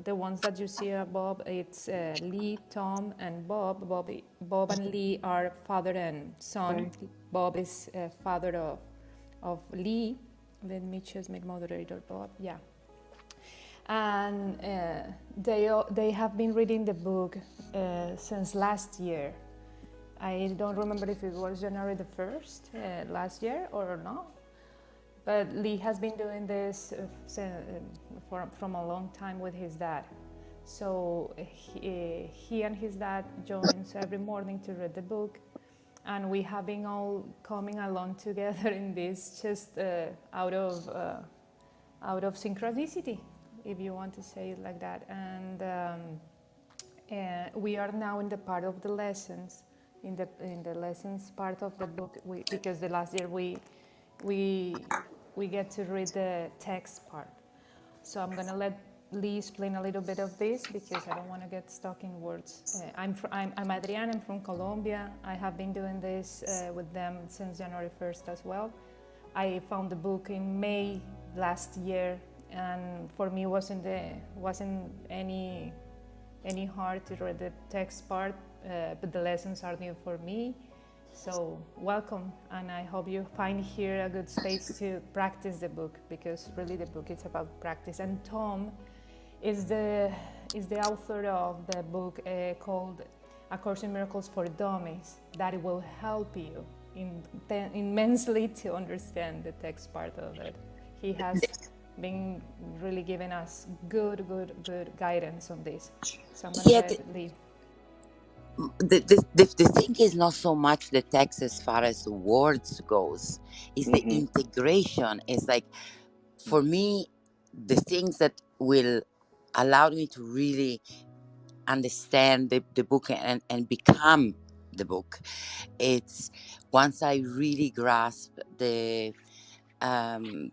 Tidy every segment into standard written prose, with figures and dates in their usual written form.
the ones that you see above, it's Lee, Tom, and Bob. Bob and Lee are father and son. Right. Bob is father of Lee. Let me just make moderator Bob. Yeah. And they have been reading the book since last year. I don't remember if it was January the 1st last year or not. But Lee has been doing this from a long time with his dad. So he and his dad joins every morning to read the book. And we have been all coming along together in this just out of synchronicity, if you want to say it like that. And we are now in the part of the lessons, in the lessons part of the book, because the last year we get to read the text part. So I'm gonna let Lee explain a little bit of this because I don't want to get stuck in words. I'm Adriana, I'm from Colombia. I have been doing this with them since January 1st as well. I found the book in May last year, and for me wasn't any hard to read the text part, but the lessons are new for me. So welcome, and I hope you find here a good space to practice the book, because really the book is about practice. And Tom is the author of the book called A Course in Miracles for Dummies, that will help you immensely to understand the text part of it. He has been really giving us good guidance on this. So I'm gonna let Lee. The thing is not so much the text as far as the words goes. It's the integration. It's like, for me, the things that will allow me to really understand the book and become the book. It's once I really grasp the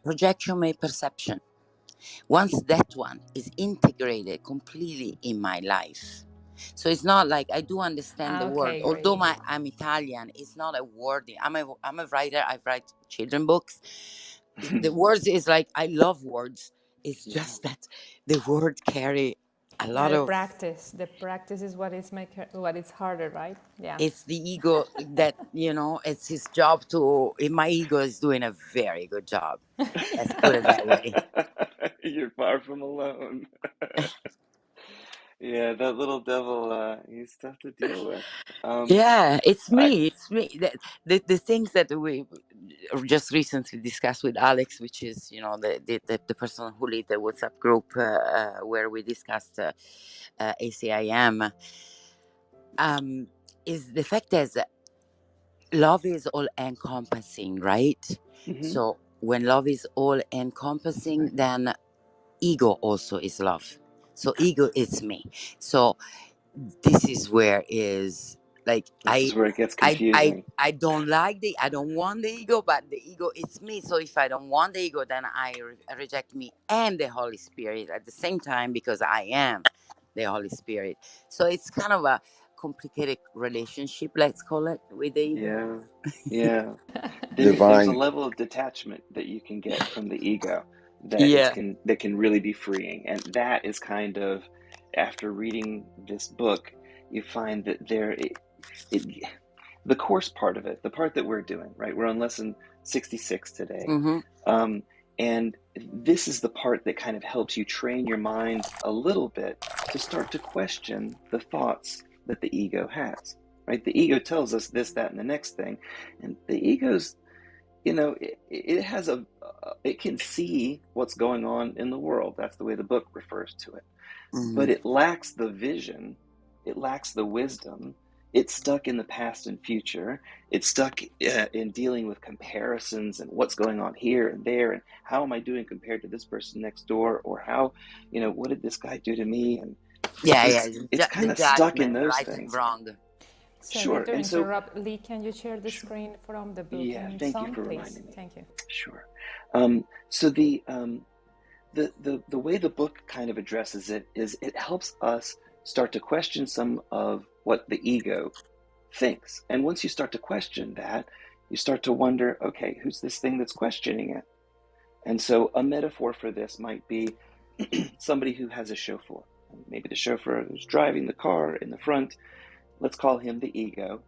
projection made perception. Once that one is integrated completely in my life. So it's not like I do understand the word. Okay, Although great. I'm Italian, it's not a word. I'm a writer. I write children books. The words is like, I love words. It's just that the word carry a lot The of. practice is what it's harder, right? Yeah. It's the ego that, it's his job to. My ego is doing a very good job. Let's put it that way. You're far from alone. Yeah, that little devil, he's tough to deal with. Yeah, it's I me. It's me. The things that we just recently discussed with Alex, which is, the person who lead the WhatsApp group where we discussed ACIM, is the fact that love is all encompassing, right? So when love is all encompassing, then ego also is love. So ego is me. So this is where is like This is where it gets confusing. I don't want the ego, but the ego is me. So if I don't want the ego, then I reject me and the Holy Spirit at the same time, because I am the Holy Spirit. So it's kind of a complicated relationship, let's call it, with the ego. Yeah. There's a Divine. level of detachment that you can get from the ego Yeah. that can really be freeing. And that is kind of, after reading this book, you find that the course part of it, the part that we're doing, right? We're on lesson 66 today. Mm-hmm. And this is the part that kind of helps you train your mind a little bit to start to question the thoughts that the ego has, right? The ego tells us this, that, and the next thing. And the ego's, it has it can see what's going on in the world. That's the way the book refers to it. Mm-hmm. But it lacks the vision. It lacks the wisdom. It's stuck in the past and future. It's stuck in dealing with comparisons and what's going on here and there, and how am I doing compared to this person next door, or how, what did this guy do to me? And it's kind The of stuck in judgment, those right and things. wrong. Sorry Sure. to And so, interrupt. Lee, can you share the sure. screen from the book Yeah, and thank you song, for please? reminding me. Thank you. Sure. So the way the book kind of addresses it is it helps us start to question some of what the ego thinks. And once you start to question that, you start to wonder, okay, who's this thing that's questioning it? And so a metaphor for this might be, somebody who has a chauffeur. Maybe the chauffeur who's driving the car in the front, let's call him the ego,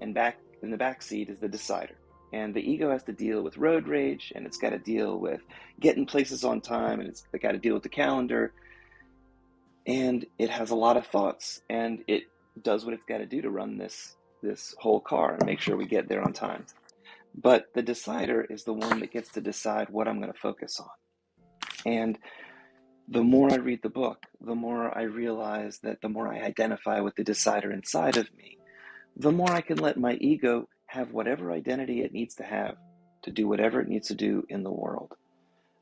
and back in the back seat is the decider. And the ego has to deal with road rage, and it's got to deal with getting places on time, and it's got to deal with the calendar, and it has a lot of thoughts, and it does what it's got to do to run this whole car and make sure we get there on time. But the decider is the one that gets to decide what I'm going to focus on. And the more I read the book, the more I realize that the more I identify with the decider inside of me, the more I can let my ego have whatever identity it needs to have to do whatever it needs to do in the world.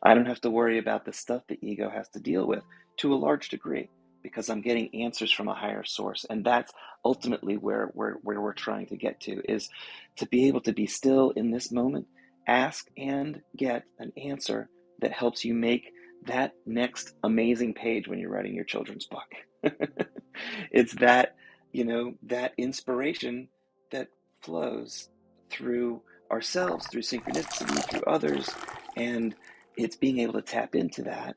I don't have to worry about the stuff the ego has to deal with to a large degree, because I'm getting answers from a higher source. And that's ultimately where we're trying to get to, is to be able to be still in this moment, ask and get an answer that helps you make that next amazing page when you're writing your children's book. It's that, that inspiration that flows through ourselves, through synchronicity, through others, and it's being able to tap into that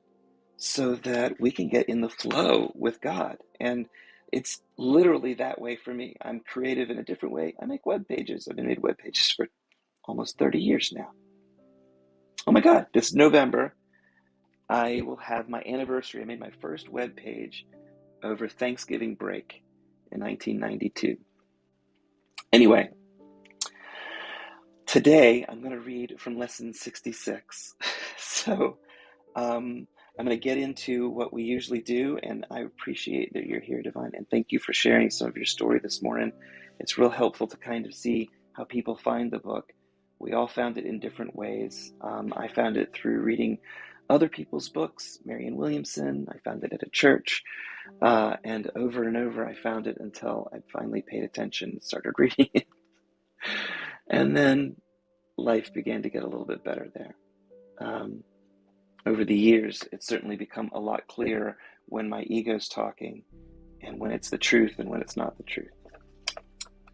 so that we can get in the flow with God. And it's literally that way for me. I'm creative in a different way. I make web pages. I've been making web pages for almost 30 years now. Oh my God, this November, I will have my anniversary. I made my first web page over Thanksgiving break in 1992. Anyway, today I'm going to read from lesson 66. So I'm going to get into what we usually do, and I appreciate that you're here, Divine, and thank you for sharing some of your story this morning. It's real helpful to kind of see how people find the book. We all found it in different ways. I found it through reading other people's books, Marianne Williamson. I found it at a church, and over I found it until I finally paid attention and started reading it. And then life began to get a little bit better there. Over the years, it's certainly become a lot clearer when my ego's talking and when it's the truth and when it's not the truth.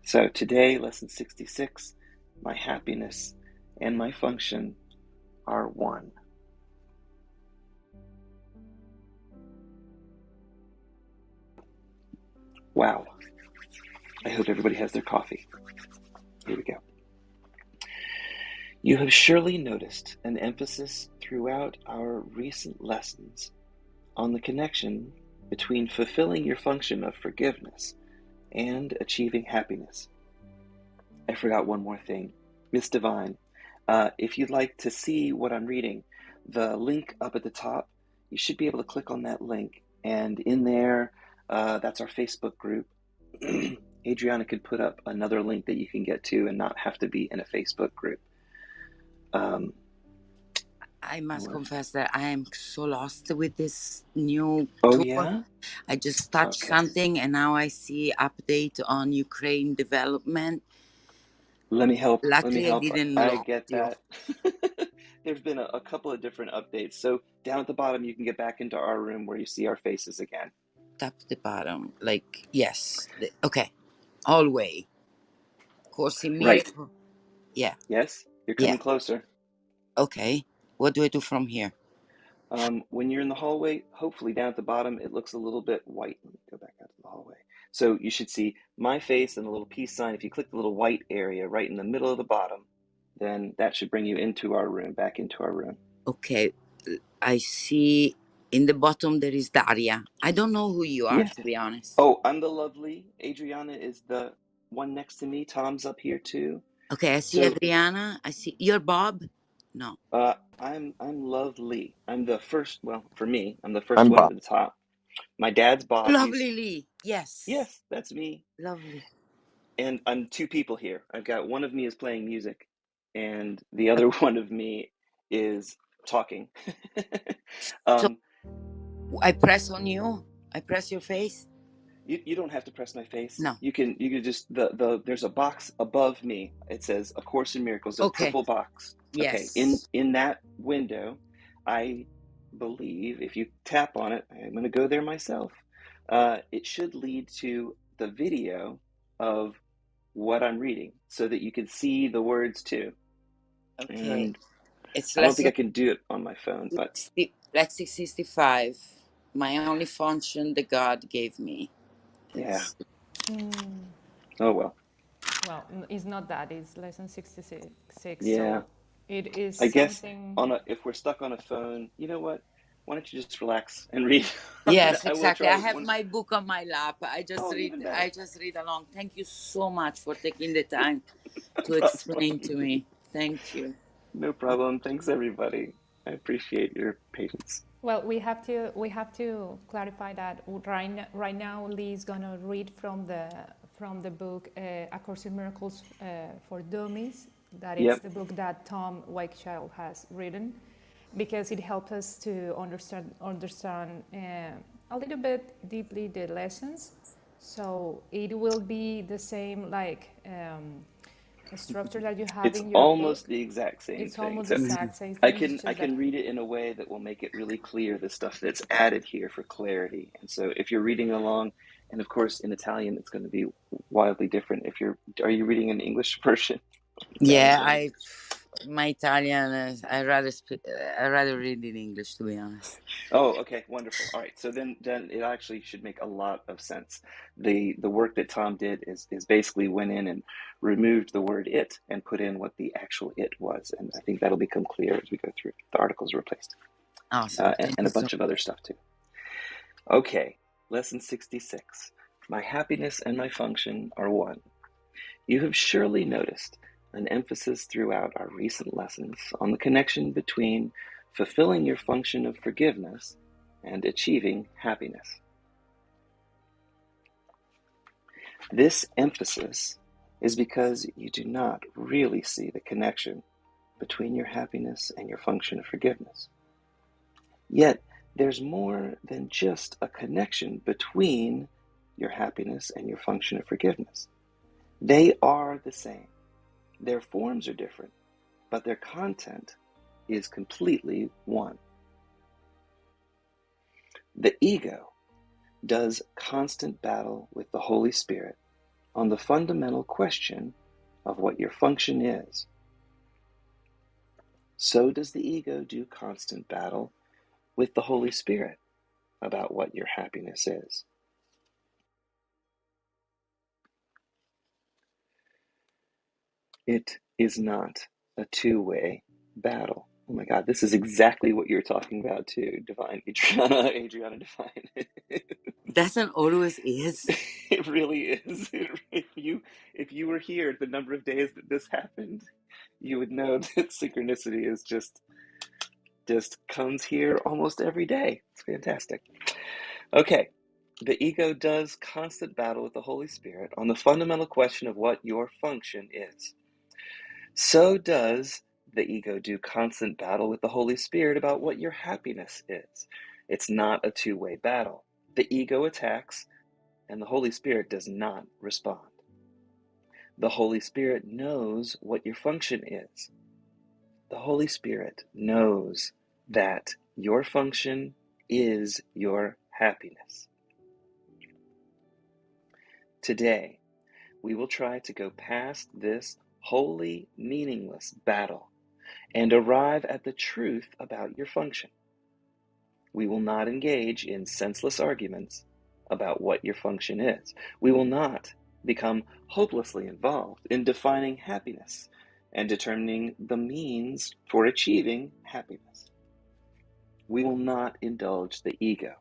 So today, lesson 66, my happiness and my function are one. Wow. I hope everybody has their coffee. Here we go. You have surely noticed an emphasis throughout our recent lessons on the connection between fulfilling your function of forgiveness and achieving happiness. I forgot one more thing. Miss Divine, if you'd like to see what I'm reading, the link up at the top, you should be able to click on that link. And in there, that's our Facebook group. Adriana could put up another link that you can get to and not have to be in a Facebook group. I must confess that I am so lost with this new Oh, tour. yeah? I just touched something and now I see update on Ukraine development. Let me help. Luckily, I didn't I lost get you. that. There's been a couple of different updates. So down at the bottom, you can get back into our room where you see our faces again. Top the bottom, like, yes. Okay. Hallway. Course in Miracle. Right. Yeah. Yes? You're coming closer. Okay. What do I do from here? When you're in the hallway, hopefully down at the bottom, it looks a little bit white. Let me go back out to the hallway. So you should see my face and a little peace sign. If you click the little white area right in the middle of the bottom, then that should bring you into our room, back into our room. Okay. I see in the bottom there is Daria. I don't know who you are, to be honest. Oh, I'm the lovely. Adriana is the one next to me. Tom's up here too. Okay, I see Adriana. I see you're Bob. No. I'm lovely. I'm the first. Well, for me, I'm the first one to the top. My dad's Bob. Lovely Lee. Yes. Yes, that's me. Lovely. And I'm two people here. I've got one of me is playing music, and the other one of me is talking. So I press on you. I press your face. You don't have to press my face. No. You can just there's a box above me. It says A Course in Miracles, a purple box. Yes. Okay. In that window, I believe if you tap on it, I'm going to go there myself. It should lead to the video of what I'm reading so that you can see the words too. Okay. It's I don't think I lesson can do it on my phone, but 65. My only function the God gave me. yeah. It's, Oh well. Well, it's not that. It's lesson 66. Yeah. So it is I guess something. if we're stuck on a phone, you know what? Why don't you just relax and read? yes, I will exactly. I try have one. my book on my lap. Oh, even I better. just read along. Thank you so much for taking the time No to problem. explain to me. Thank you. No problem. Thanks, everybody. I appreciate your patience. Well, we have to clarify that right now Lee is gonna read from the book A Course in Miracles for Dummies. That it's Yep. the book that Tom Wakechild has written, because it helps us to understand a little bit deeply the lessons. So it will be the same like structure that you have It's in your almost book. the exact same It's thing, almost the except Mhm. exact same I thing. It's can I just that. can read it in a way that will make it really clear the stuff that's added here for clarity. And so if you're reading along, and of course in Italian it's going to be wildly different. Are you reading an English version, Italian Yeah, version? my Italian. I rather read in English, to be honest. Oh, okay, wonderful. All right, so then it actually should make a lot of sense. The work that Tom did is basically went in and removed the word it and put in what the actual it was, and I think that'll become clear as we go through. The articles are replaced, Awesome. Thank and you a so bunch of other stuff too. Okay, lesson 66. My happiness and my function are one. You have surely noticed an emphasis throughout our recent lessons on the connection between fulfilling your function of forgiveness and achieving happiness. This emphasis is because you do not really see the connection between your happiness and your function of forgiveness. Yet, there's more than just a connection between your happiness and your function of forgiveness. They are the same. Their forms are different, but their content is completely one. The ego does constant battle with the Holy Spirit on the fundamental question of what your function is. So does the ego do constant battle with the Holy Spirit about what your happiness is. It is not a two-way battle. Oh my God, this is exactly what you're talking about too, Divine Adriana Divine. Doesn't always is. It really is. If you were here the number of days that this happened, you would know that synchronicity is just comes here almost every day. It's fantastic. Okay. The ego does constant battle with the Holy Spirit on the fundamental question of what your function is. So does the ego do constant battle with the Holy Spirit about what your happiness is. It's not a two-way battle. The ego attacks, and the Holy Spirit does not respond. The Holy Spirit knows what your function is. The Holy Spirit knows that your function is your happiness. Today, we will try to go past this wholly meaningless battle and arrive at the truth about your function. We will not engage in senseless arguments about what your function is. We will not become hopelessly involved in defining happiness and determining the means for achieving happiness. We will not indulge the ego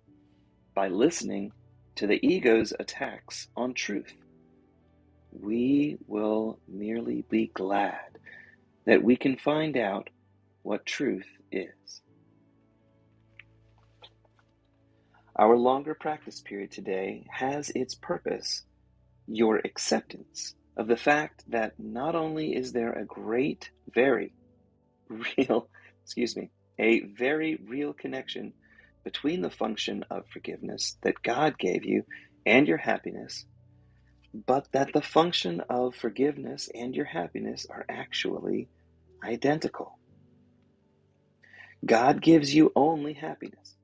by listening to the ego's attacks on truth. We will merely be glad that we can find out what truth is. Our longer practice period today has its purpose, your acceptance of the fact that not only is there a very real connection between the function of forgiveness that God gave you and your happiness, but that the function of forgiveness and your happiness are actually identical. God gives you only happiness.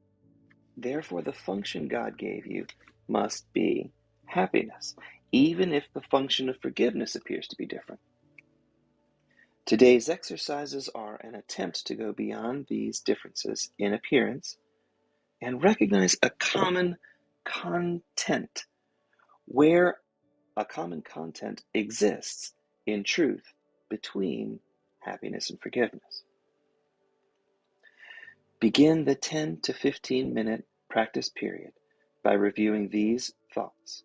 Therefore, the function God gave you must be happiness, even if the function of forgiveness appears to be different. Today's exercises are an attempt to go beyond these differences in appearance and recognize a common content where a common content exists in truth between happiness and forgiveness. Begin the 10 to 15 minute practice period by reviewing these thoughts.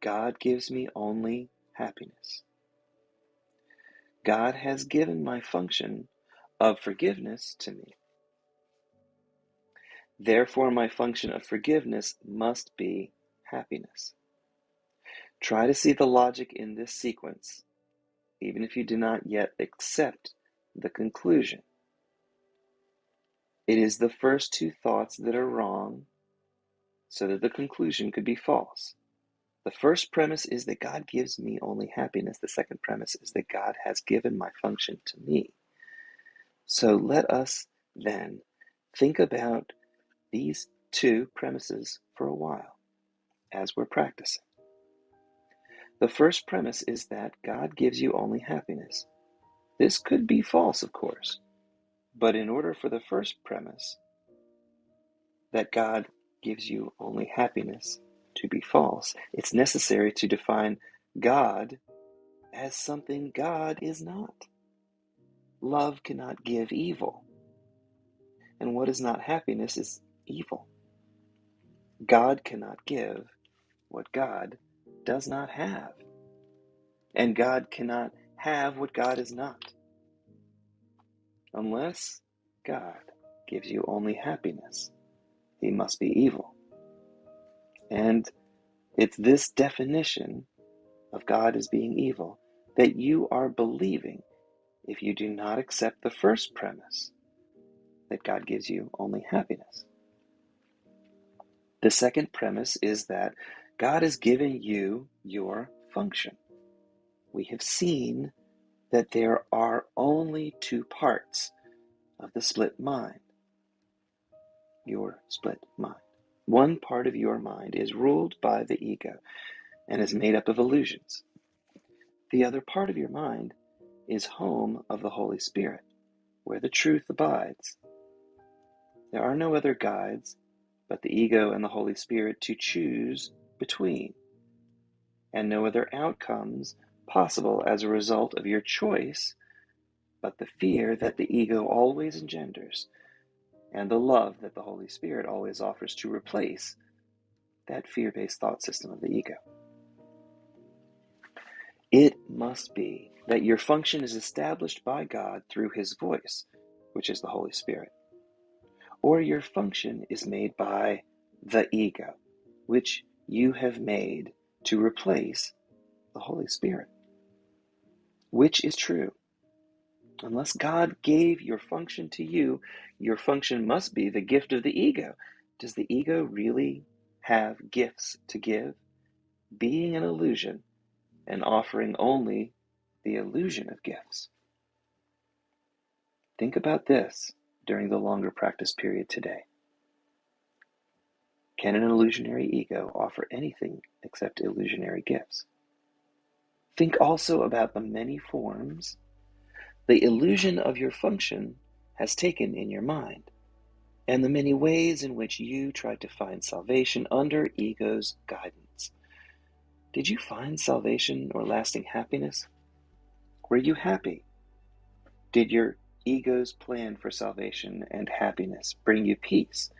God gives me only happiness. God has given my function of forgiveness to me. Therefore, my function of forgiveness must be happiness. Try to see the logic in this sequence, even if you do not yet accept the conclusion. It is the first two thoughts that are wrong, so that the conclusion could be false. The first premise is that God gives me only happiness. The second premise is that God has given my function to me. So let us then think about these two premises for a while as we're practicing. The first premise is that God gives you only happiness. This could be false, of course, but in order for the first premise, that God gives you only happiness, to be false, it's necessary to define God as something God is not. Love cannot give evil, and what is not happiness is evil. God cannot give what God does not have, and God cannot have what God is not. Unless God gives you only happiness, he must be evil. And it's this definition of God as being evil that you are believing if you do not accept the first premise that God gives you only happiness. The second premise is that God has given you your function. We have seen that there are only two parts of the split mind, your split mind. One part of your mind is ruled by the ego and is made up of illusions. The other part of your mind is home of the Holy Spirit, where the truth abides. There are no other guides but the ego and the Holy Spirit to choose between, and no other outcomes possible as a result of your choice but the fear that the ego always engenders and the love that the Holy Spirit always offers to replace that fear-based thought system of the ego. It must be that your function is established by God through his voice, which is the Holy Spirit, or your function is made by the ego, which you have made to replace the Holy Spirit. Which is true? Unless God gave your function to you, your function must be the gift of the ego. Does the ego really have gifts to give? Being an illusion and offering only the illusion of gifts. Think about this during the longer practice period today. Can an illusionary ego offer anything except illusionary gifts? Think also about the many forms the illusion of your function has taken in your mind, and the many ways in which you tried to find salvation under ego's guidance. Did you find salvation or lasting happiness? Were you happy? Did your ego's plan for salvation and happiness bring you peace?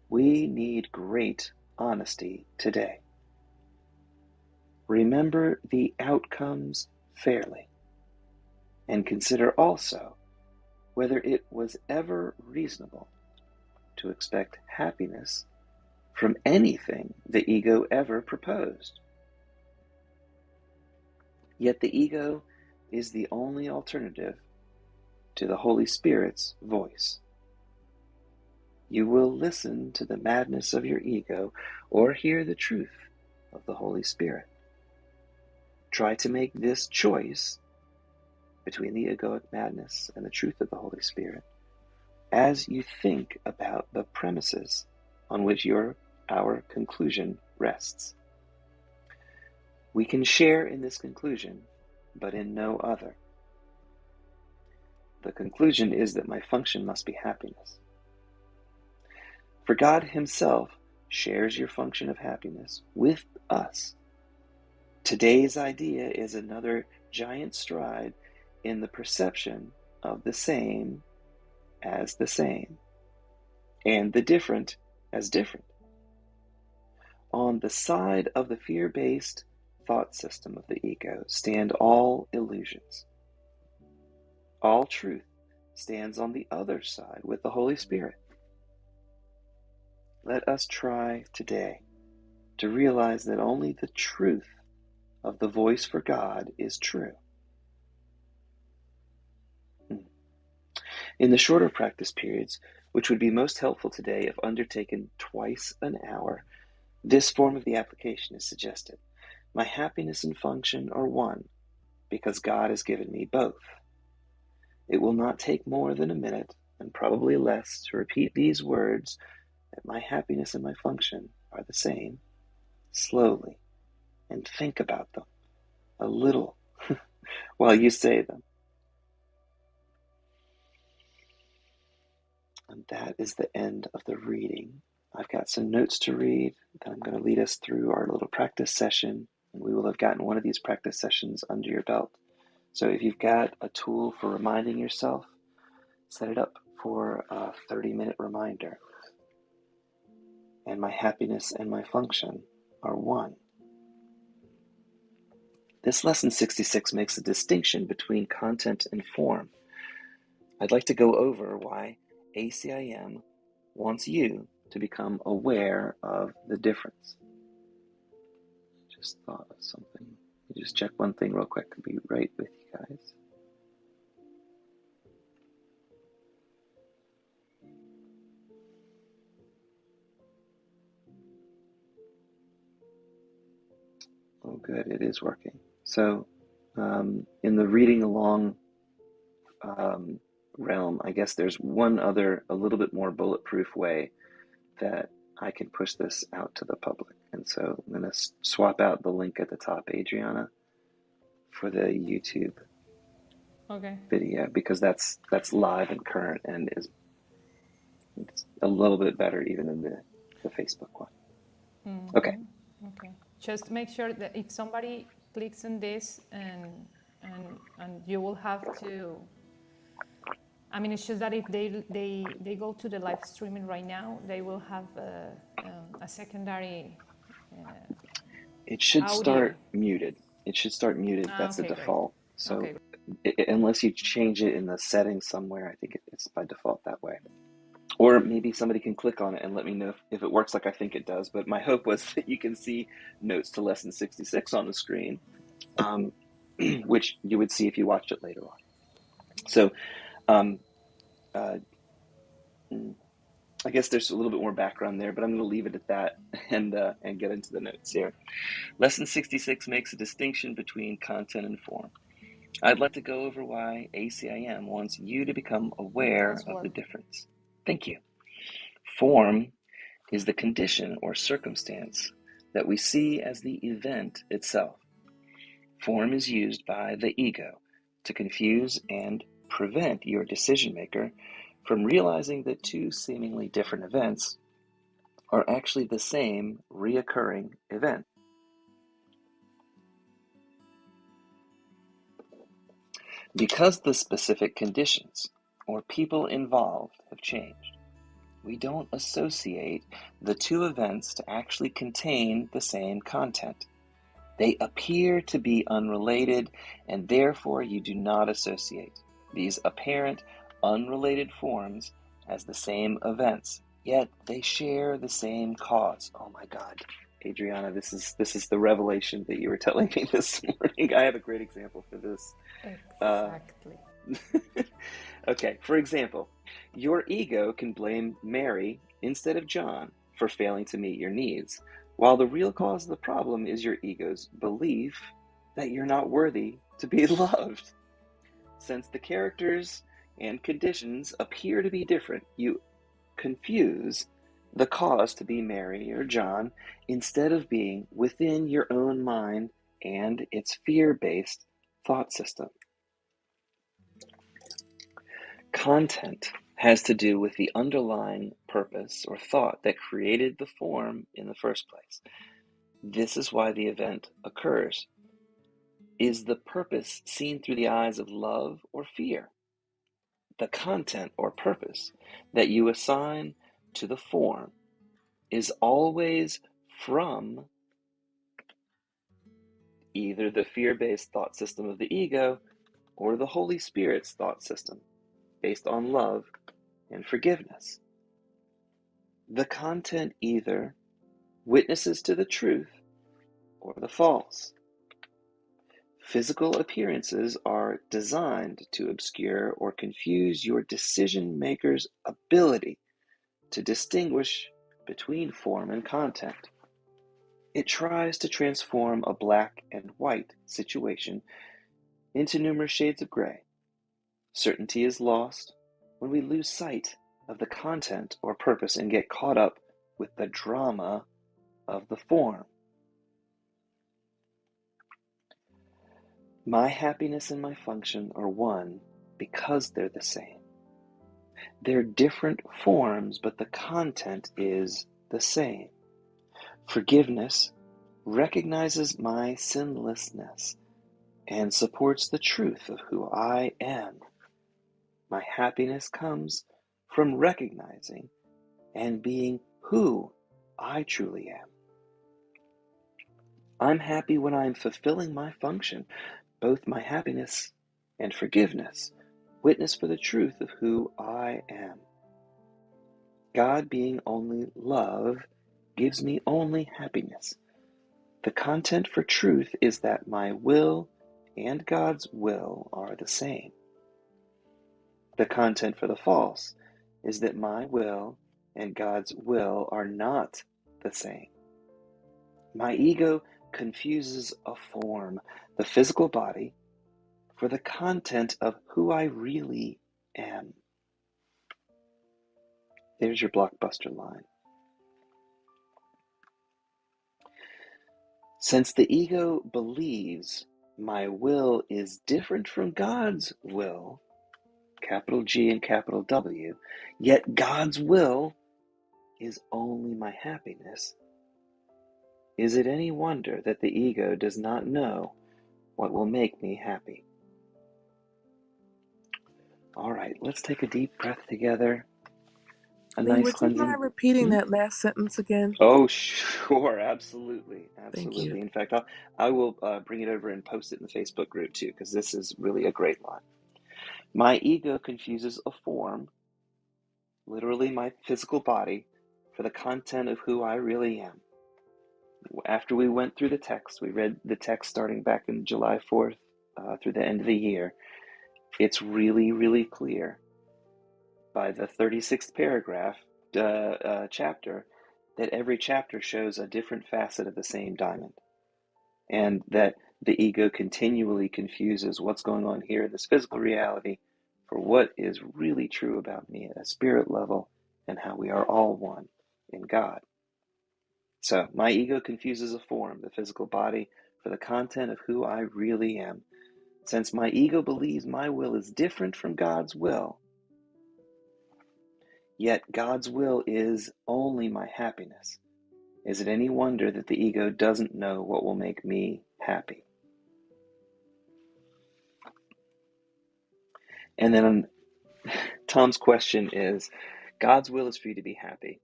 We need great honesty today. Remember the outcomes fairly, and consider also whether it was ever reasonable to expect happiness from anything the ego ever proposed. Yet the ego is the only alternative to the Holy Spirit's voice. You will listen to the madness of your ego or hear the truth of the Holy Spirit. Try to make this choice between the egoic madness and the truth of the Holy Spirit as you think about the premises on which our conclusion rests. We can share in this conclusion, but in no other. The conclusion is that my function must be happiness. For God himself shares your function of happiness with us. Today's idea is another giant stride in the perception of the same as the same, and the different as different. On the side of the fear-based thought system of the ego stand all illusions. All truth stands on the other side with the Holy Spirit. Let us try today to realize that only the truth of the voice for God is true. In the shorter practice periods, which would be most helpful today if undertaken twice an hour, this form of the application is suggested. My happiness and function are one, because God has given me both. It will not take more than a minute, and probably less, to repeat these words, that my happiness and my function are the same, slowly, and think about them a little while you say them. And that is the end of the reading. I've got some notes to read, then I'm going to lead us through our little practice session, and we will have gotten one of these practice sessions under your belt. So if you've got a tool for reminding yourself, set it up for a 30-minute reminder. And my happiness and my function are one. This lesson 66 makes a distinction between content and form. I'd like to go over why ACIM wants you to become aware of the difference. Just thought of something. Let me just check one thing real quick. I'll be right with you guys. Oh, good. It is working. So, in the reading along realm, I guess there's one other, a little bit more bulletproof way that I can push this out to the public. And so I'm going to swap out the link at the top, Adriana, for the YouTube video, because that's live and current and is a little bit better even than the Facebook one. Mm-hmm. Okay. Just make sure that if somebody clicks on this and you will have to, I mean, it's just that if they go to the live streaming right now, they will have a secondary it should audio. start muted. It should start muted. That's the default. So unless you change it in the settings somewhere, I think it's by default that way. Or maybe somebody can click on it and let me know if it works like I think it does. But my hope was that you can see notes to lesson 66 on the screen, which you would see if you watched it later on. So I guess there's a little bit more background there, but I'm going to leave it at that and get into the notes here. Lesson 66 makes a distinction between content and form. I'd like to go over why ACIM wants you to become aware of the difference. Thank you. Form is the condition or circumstance that we see as the event itself. Form is used by the ego to confuse and prevent your decision maker from realizing that two seemingly different events are actually the same reoccurring event. Because the specific conditions or people involved have changed, we don't associate the two events to actually contain the same content. They appear to be unrelated, and therefore you do not associate these apparent unrelated forms as the same events, yet they share the same cause. Oh my God, Adriana, this is the revelation that you were telling me this morning. I have a great example for this. Exactly. Okay, for example, your ego can blame Mary instead of John for failing to meet your needs, while the real cause of the problem is your ego's belief that you're not worthy to be loved. Since the characters and conditions appear to be different, you confuse the cause to be Mary or John instead of being within your own mind and its fear-based thought system. Content has to do with the underlying purpose or thought that created the form in the first place. This is why the event occurs. Is the purpose seen through the eyes of love or fear? The content or purpose that you assign to the form is always from either the fear-based thought system of the ego or the Holy Spirit's thought system based on love and forgiveness. The content either witnesses to the truth or the false. Physical appearances are designed to obscure or confuse your decision maker's ability to distinguish between form and content. It tries to transform a black and white situation into numerous shades of gray. Certainty is lost when we lose sight of the content or purpose and get caught up with the drama of the form. My happiness and my function are one because they're the same. They're different forms, but the content is the same. Forgiveness recognizes my sinlessness and supports the truth of who I am. My happiness comes from recognizing and being who I truly am. I'm happy when I'm fulfilling my function. Both my happiness and forgiveness witness for the truth of who I am. God being only love gives me only happiness. The content for truth is that my will and God's will are the same. The content for the false is that my will and God's will are not the same. My ego confuses a form, the physical body, for the content of who I really am. There's your blockbuster line. Since the ego believes my will is different from God's will, capital G and capital W, yet God's will is only my happiness, is it any wonder that the ego does not know what will make me happy? All right, let's take a deep breath together. A Lee, nice would you cleansing. mind repeating that last sentence again? Oh, sure, absolutely, Thank you. absolutely. In fact, I will bring it over and post it in the Facebook group too, because this is really a great line. My ego confuses a form, literally my physical body, for the content of who I really am. After we went through the text, we read the text starting back in July 4th through the end of the year. It's really, really clear by the 36th paragraph chapter that every chapter shows a different facet of the same diamond, and that the ego continually confuses what's going on here in this physical reality for what is really true about me at a spirit level and how we are all one in God. So my ego confuses a form, the physical body, for the content of who I really am. Since my ego believes my will is different from God's will, yet God's will is only my happiness, is it any wonder that the ego doesn't know what will make me happy? And then Tom's question is, God's will is for you to be happy.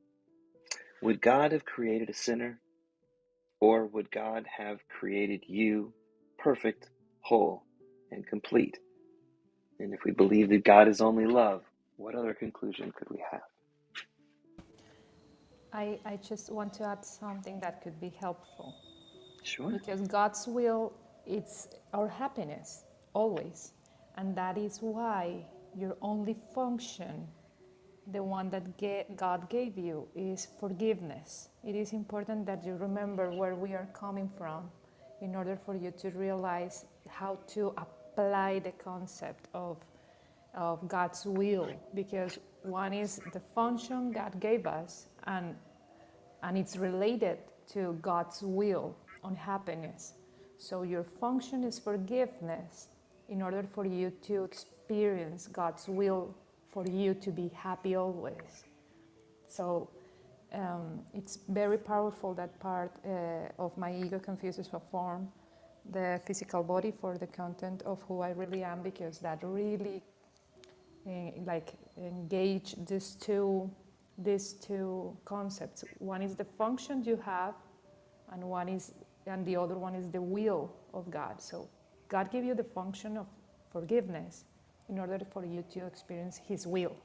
Would God have created a sinner, or would God have created you perfect, whole, and complete? And if we believe that God is only love, what other conclusion could we have? I just want to add something that could be helpful. Sure. Because God's will, it's our happiness, always. And that is why your only function, the one that God gave you, is forgiveness. It is important that you remember where we are coming from in order for you to realize how to apply the concept of God's will, because one is the function God gave us, and it's related to God's will on happiness. So your function is forgiveness in order for you to experience God's will for you to be happy always. So it's very powerful, that part of my ego confuses for form, the physical body for the content of who I really am, because that really engage these two concepts. One is the function you have, and the other one is the will of God. So God gave you the function of forgiveness in order for you to experience His will.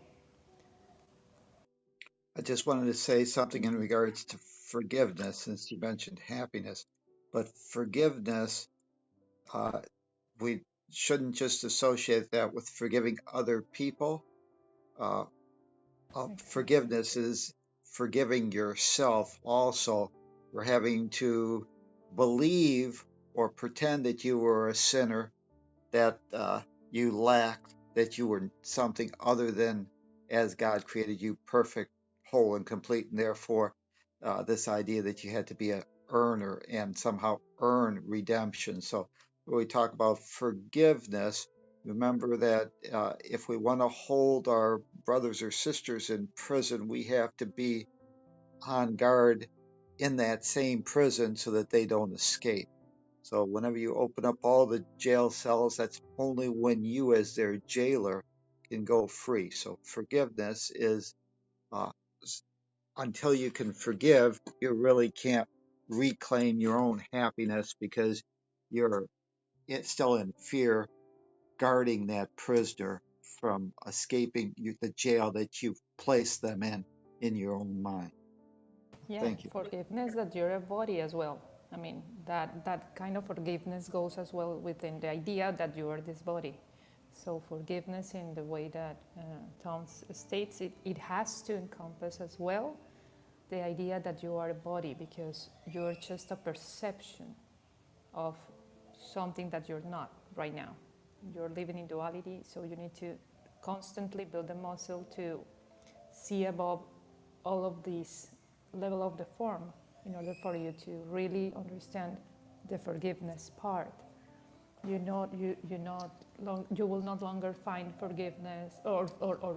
I just wanted to say something in regards to forgiveness, since you mentioned happiness. But forgiveness, we shouldn't just associate that with forgiving other people. Uh, Forgiveness is forgiving yourself also for having to believe or pretend that you were a sinner, that you lacked, that you were something other than as God created you, perfect, whole, and complete, and therefore this idea that you had to be a earner and somehow earn redemption. So when we talk about forgiveness, remember that if we want to hold our brothers or sisters in prison, we have to be on guard in that same prison so that they don't escape. So whenever you open up all the jail cells, that's only when you, as their jailer, can go free. So forgiveness is uh, until you can forgive, you really can't reclaim your own happiness because you're still in fear, guarding that prisoner from escaping the jail that you've placed them in your own mind. Yeah, Thank you. forgiveness that you're a body as well. I mean, that kind of forgiveness goes as well within the idea that you are this body. So forgiveness, in the way that Tom states it, it has to encompass as well the idea that you are a body, because you're just a perception of something that you're not right now. You're living in duality, so you need to constantly build the muscle to see above all of these level of the form in order for you to really understand the forgiveness part. You will not longer find forgiveness or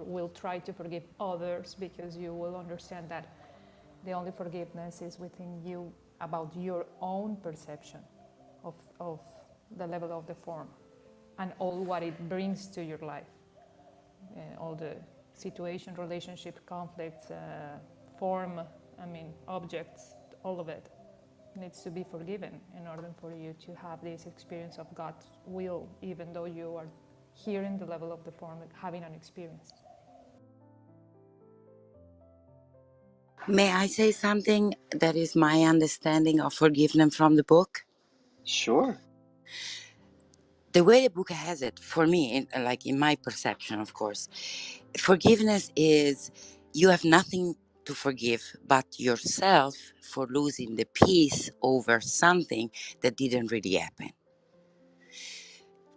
will try to forgive others, because you will understand that the only forgiveness is within you about your own perception of the level of the form and all what it brings to your life. All the situation, relationship, conflicts, form, objects, all of it needs to be forgiven in order for you to have this experience of God's will, even though you are here in the level of the form, having an experience. May I say something that is my understanding of forgiveness from the book? Sure. The way the book has it, for me, in my perception, of course, forgiveness is you have nothing to forgive but yourself for losing the peace over something that didn't really happen,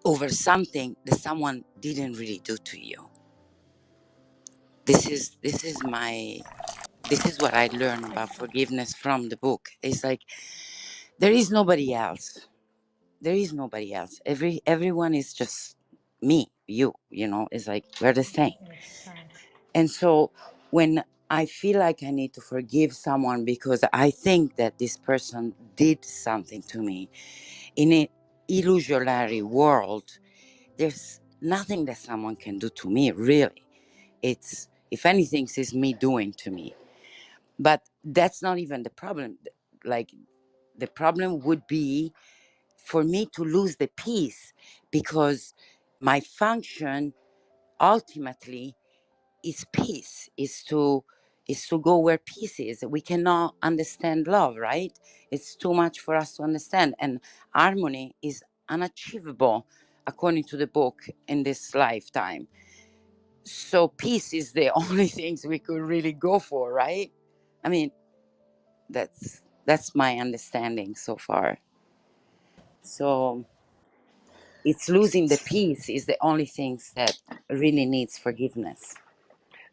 over something that someone didn't really do to you. This is what I learned about forgiveness from the book. It's like there is nobody else. There is nobody else. Everyone is just me, you. It's like we're the same. Exactly. And so when I feel like I need to forgive someone because I think that this person did something to me, in an illusionary world, there's nothing that someone can do to me, really. It's, if anything, it's me doing to me. But that's not even the problem. Like, the problem would be for me to lose the peace, because my function ultimately is peace, is to go where peace is. We cannot understand love, right? It's too much for us to understand, and harmony is unachievable according to the book in this lifetime. So peace is the only things we could really go for, right? I mean, that's my understanding so far. So it's losing the peace is the only things that really needs forgiveness.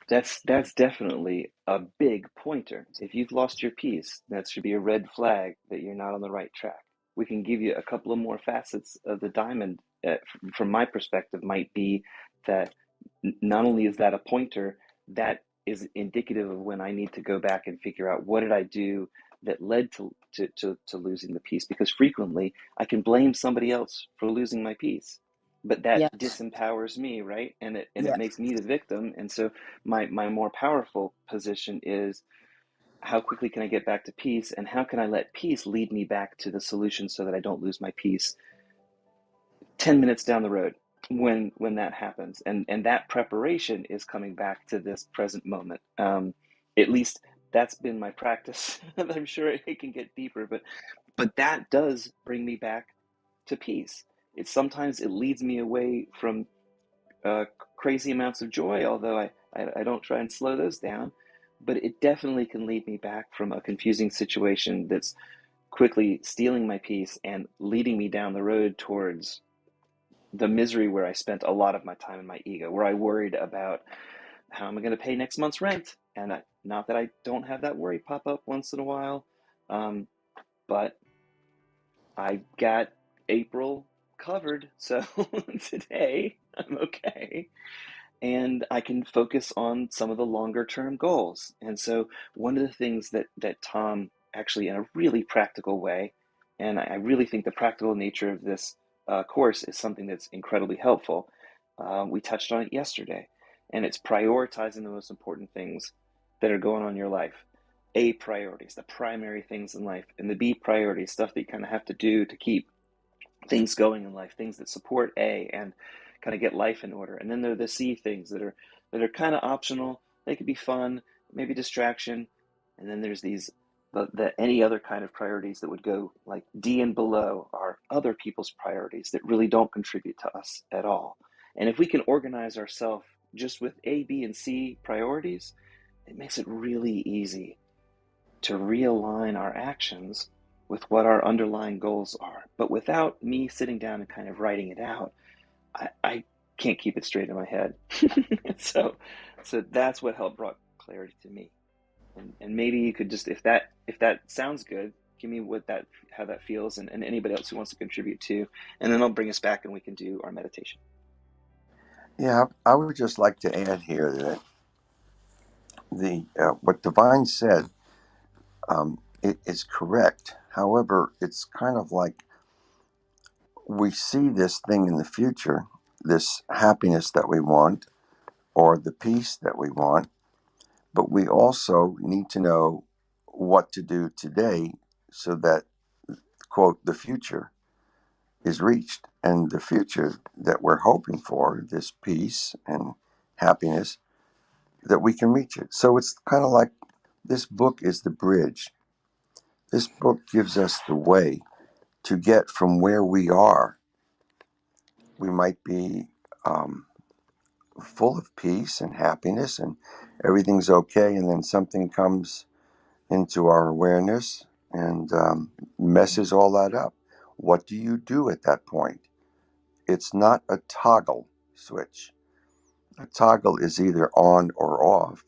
That's definitely a big pointer. If you've lost your peace, that should be a red flag that you're not on the right track. We can give you a couple of more facets of the diamond. From my perspective, might be that not only is that a pointer, that is indicative of when I need to go back and figure out what did I do that led to losing the peace. Because frequently I can blame somebody else for losing my peace, but that Yes. disempowers me, right? And it Yes. makes me the victim. And so my more powerful position is, how quickly can I get back to peace, and how can I let peace lead me back to the solution so that I don't lose my peace 10 minutes down the road when that happens. And that preparation is coming back to this present moment. At least that's been my practice. I'm sure it can get deeper, but that does bring me back to peace. Sometimes it leads me away from uh, crazy amounts of joy, although I don't try and slow those down. But it definitely can lead me back from a confusing situation that's quickly stealing my peace and leading me down the road towards the misery where I spent a lot of my time in my ego, where I worried about how am I going to pay next month's rent. And not that I don't have that worry pop up once in a while, but I got April covered. So today I'm okay. And I can focus on some of the longer term goals. And so one of the things that Tom actually, in a really practical way, and I really think the practical nature of this course is something that's incredibly helpful. We touched on it yesterday, and it's prioritizing the most important things that are going on in your life. A priorities, the primary things in life, and the B priorities, stuff that you kind of have to do to keep things going in life, things that support A and kind of get life in order. And then there are the C things that are kind of optional. They could be fun, maybe distraction. And then there's these the any other kind of priorities that would go like D and below are other people's priorities that really don't contribute to us at all. And if we can organize ourselves just with A, B, and C priorities, it makes it really easy to realign our actions with what our underlying goals are. But without me sitting down and kind of writing it out, I can't keep it straight in my head. so that's what helped brought clarity to me. And maybe you could just, if that sounds good, give me how that feels, and anybody else who wants to contribute too. And then I'll bring us back and we can do our meditation. Yeah, I would just like to add here that the what Divine said it is correct. However, it's kind of like we see this thing in the future, this happiness that we want or the peace that we want, but we also need to know what to do today so that, quote, the future is reached. And the future that we're hoping for, this peace and happiness, that we can reach it. So it's kind of like this book is the bridge. This book gives us the way to get from where we are. We might be full of peace and happiness and everything's okay, and then something comes into our awareness and messes all that up. What do you do at that point? It's not a toggle switch. A toggle is either on or off.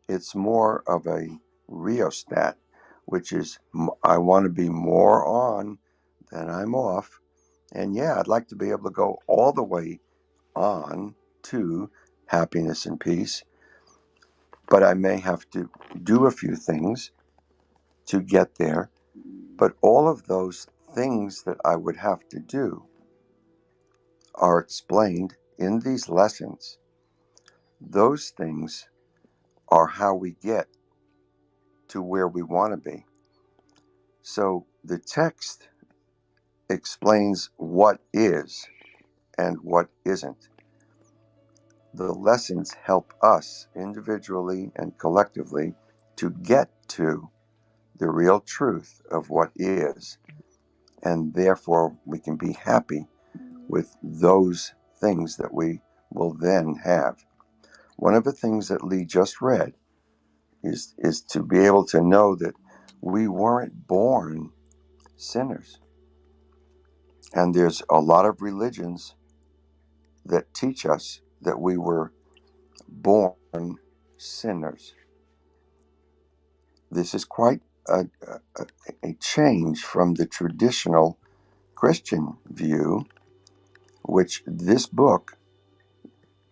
It's more of a rheostat, which is I want to be more on than I'm off. And yeah, I'd like to be able to go all the way on to happiness and peace, but I may have to do a few things to get there. But all of those things that I would have to do are explained in these lessons. Those things are how we get to where we want to be. So the text explains what is and what isn't. The lessons help us individually and collectively to get to the real truth of what is, and therefore we can be happy with those things that we will then have. One of the things that Lee just read is to be able to know that we weren't born sinners. And there's a lot of religions that teach us that we were born sinners. This is quite a change from the traditional Christian view, which this book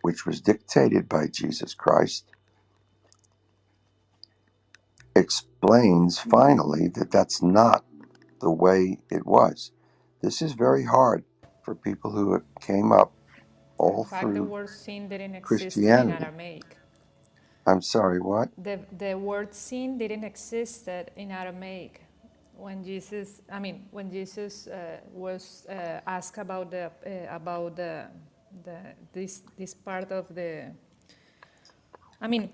which was dictated by Jesus Christ, explains finally that that's not the way it was. This is very hard for people who came up In all fact, the through word sin didn't exist in Christianity. Aramaic. I'm sorry, what? The word sin didn't exist in Aramaic when Jesus. I mean, when Jesus was asked about this part of the. I mean,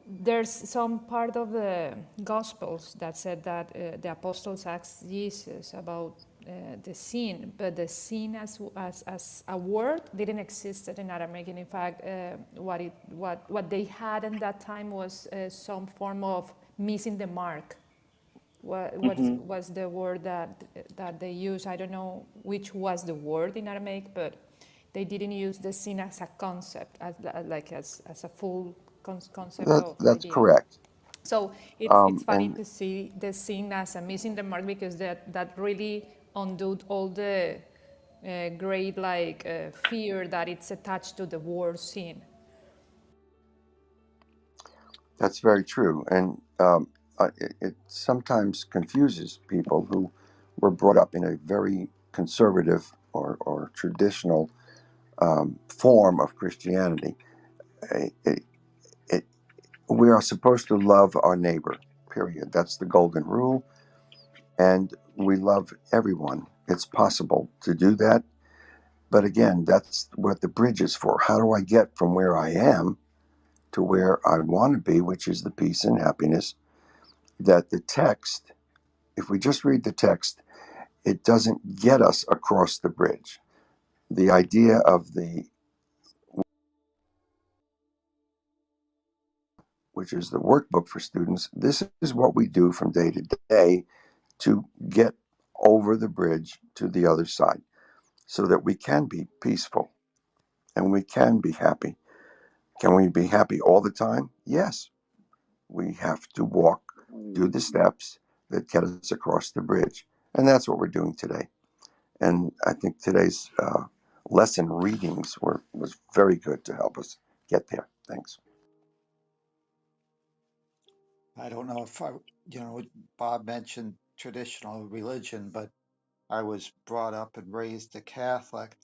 there's some part of the Gospels that said that the apostles asked Jesus about the sin, but the sin as a word didn't exist in Aramaic. And in fact, what they had in that time was some form of missing the mark. What Mm-hmm. was the word that they used? I don't know which was the word in Aramaic, but they didn't use the sin as a concept, as a full concept of That's idea. correct. So it's funny And to see the sin as a missing the mark because that really undid all the great fear that it's attached to the word sin. that's very true. And it sometimes confuses people who were brought up in a very conservative or traditional form of Christianity. It, it, it, we are supposed to love our neighbor, period. That's the golden rule. And we love everyone. It's possible to do that. But again, that's what the bridge is for. How do I get from where I am to where I want to be, which is the peace and happiness that the text, if we just read the text, it doesn't get us across the bridge. The idea of which is the workbook for students, this is what we do from day to day to get over the bridge to the other side so that we can be peaceful and we can be happy. Can we be happy all the time? Yes. We have to walk, do the steps that get us across the bridge. And that's what we're doing today. And I think today's lesson readings was very good to help us get there. Thanks. I don't know if Bob mentioned traditional religion, but I was brought up and raised a Catholic,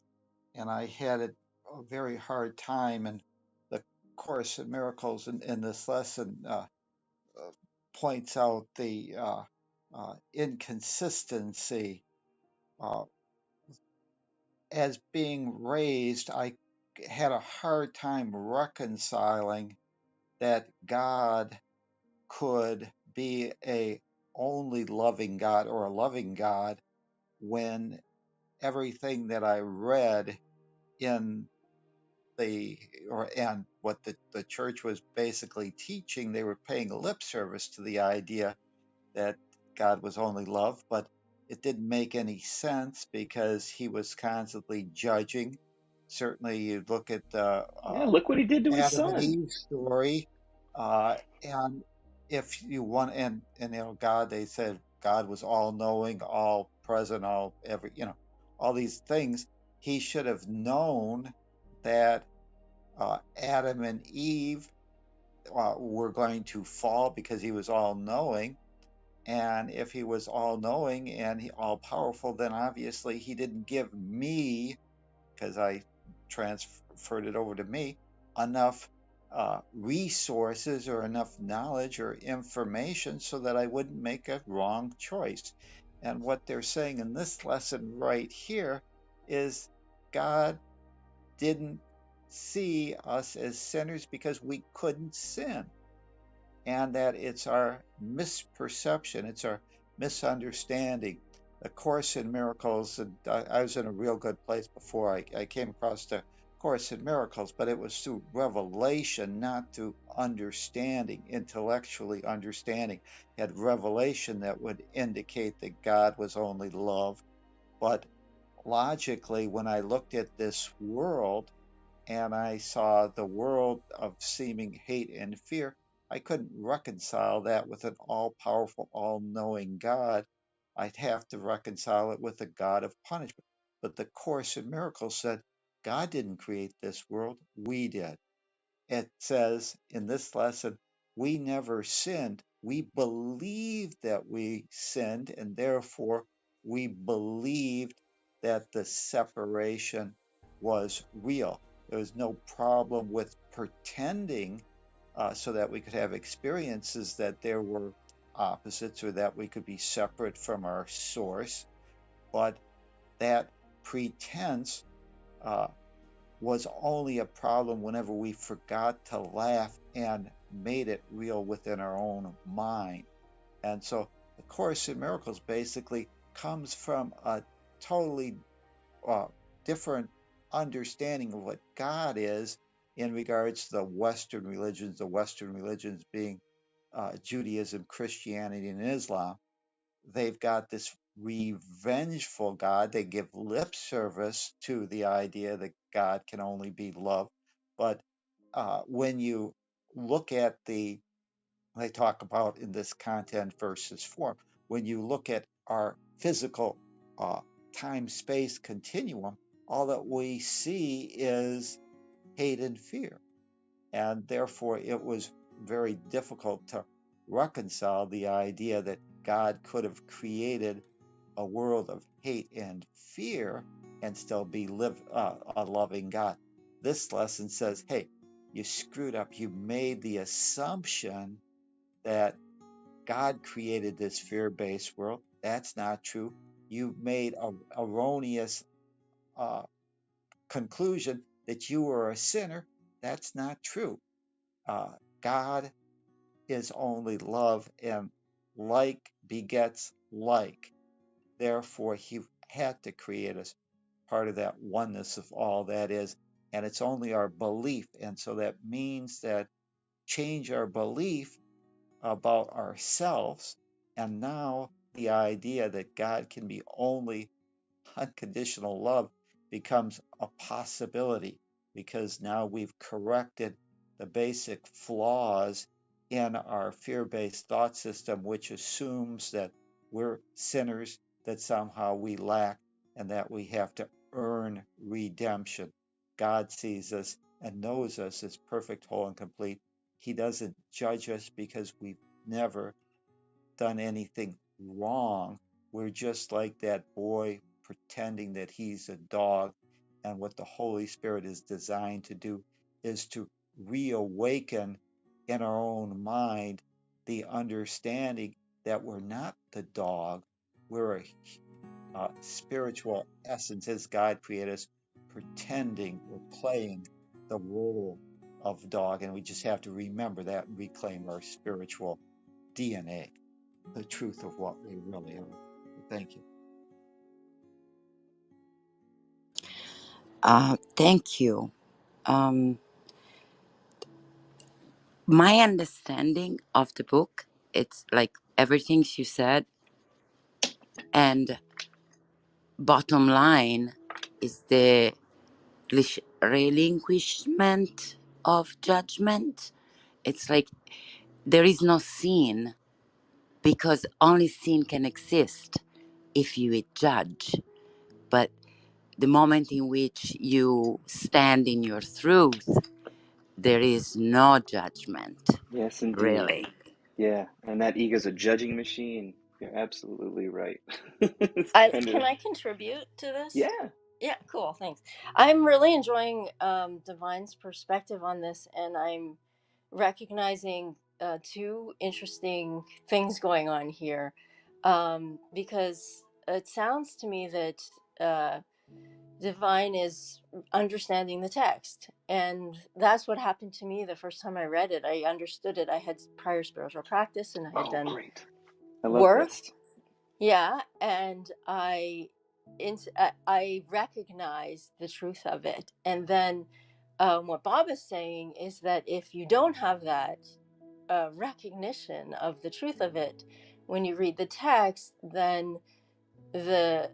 and I had a very hard time. And the Course in Miracles in this lesson points out the inconsistency. Uh, as being raised, I had a hard time reconciling that God could be a only loving God or a loving God when everything that I read in and what the church was basically teaching, they were paying lip service to the idea that God was only love, but it didn't make any sense because he was constantly judging. Certainly, you look at the Yeah, look what he did to his Adam and son. Eve story, and if you want, and God, they said God was all knowing, all present, all every, all these things. He should have known that Adam and Eve were going to fall because he was all knowing. And if he was all knowing and all powerful, then obviously he didn't give me, because I transferred it over to me, enough resources or enough knowledge or information so that I wouldn't make a wrong choice. And what they're saying in this lesson right here is God didn't see us as sinners because we couldn't sin, and that it's our misperception, it's our misunderstanding. The Course in Miracles, and I was in a real good place before I came across the Course in Miracles, but it was through revelation, not through understanding, intellectually understanding. It had revelation that would indicate that God was only love. But logically, when I looked at this world, and I saw the world of seeming hate and fear, I couldn't reconcile that with an all powerful, all knowing God. I'd have to reconcile it with a God of punishment. But the Course in Miracles said God didn't create this world, we did. It says in this lesson, we never sinned. We believed that we sinned, and therefore we believed that the separation was real. There was no problem with pretending so that we could have experiences that there were opposites or that we could be separate from our source. But that pretense uh, was only a problem whenever we forgot to laugh and made it real within our own mind. And so the Course in Miracles basically comes from a totally uh, different understanding of what God is in regards to the Western religions being Judaism, Christianity, and Islam. They've got this revengeful God. They give lip service to the idea that God can only be love. But when you look at they talk about in this content versus form, when you look at our physical uh, time space continuum, all that we see is hate and fear. And therefore, it was very difficult to reconcile the idea that God could have created a world of hate and fear and still be a loving God. This lesson says, hey, you screwed up. You made the assumption that God created this fear-based world. That's not true. You made an erroneous uh, conclusion that you were a sinner. That's not true. God is only love, and like begets like. Therefore, he had to create us part of that oneness of all that is, and it's only our belief. And so that means that change our belief about ourselves, and now the idea that God can be only unconditional love becomes a possibility because now we've corrected the basic flaws in our fear based thought system, which assumes that we're sinners, that somehow we lack, and that we have to earn redemption. God sees us and knows us as perfect, whole, and complete. He doesn't judge us because we've never done anything wrong. We're just like that boy pretending that he's a dog. And what the Holy Spirit is designed to do is to reawaken in our own mind the understanding that we're not the dog. We're a spiritual essence as God created us, pretending we're playing the role of dog. And we just have to remember that and reclaim our spiritual DNA, the truth of what we really are. Thank you. Thank you. Um, my understanding of the book, it's like everything you said, and bottom line is the relinquishment of judgment. It's like there is no sin because only sin can exist if you judge. But the moment in which you stand in your truth, there is no judgment, Yes, indeed. really. Yeah, and that ego's a judging machine. You're absolutely right. It's kind Can of, I contribute to this? yeah. Yeah, cool. Thanks. I'm really enjoying Divine's perspective on this, and I'm recognizing two interesting things going on here. Because it sounds to me that Divine is understanding the text, and that's what happened to me the first time I read it. I understood it. I had prior spiritual practice, and I had Oh, done great. I love work. this. Yeah, and I recognize the truth of it. And then what Bob is saying is that if you don't have that recognition of the truth of it when you read the text, then the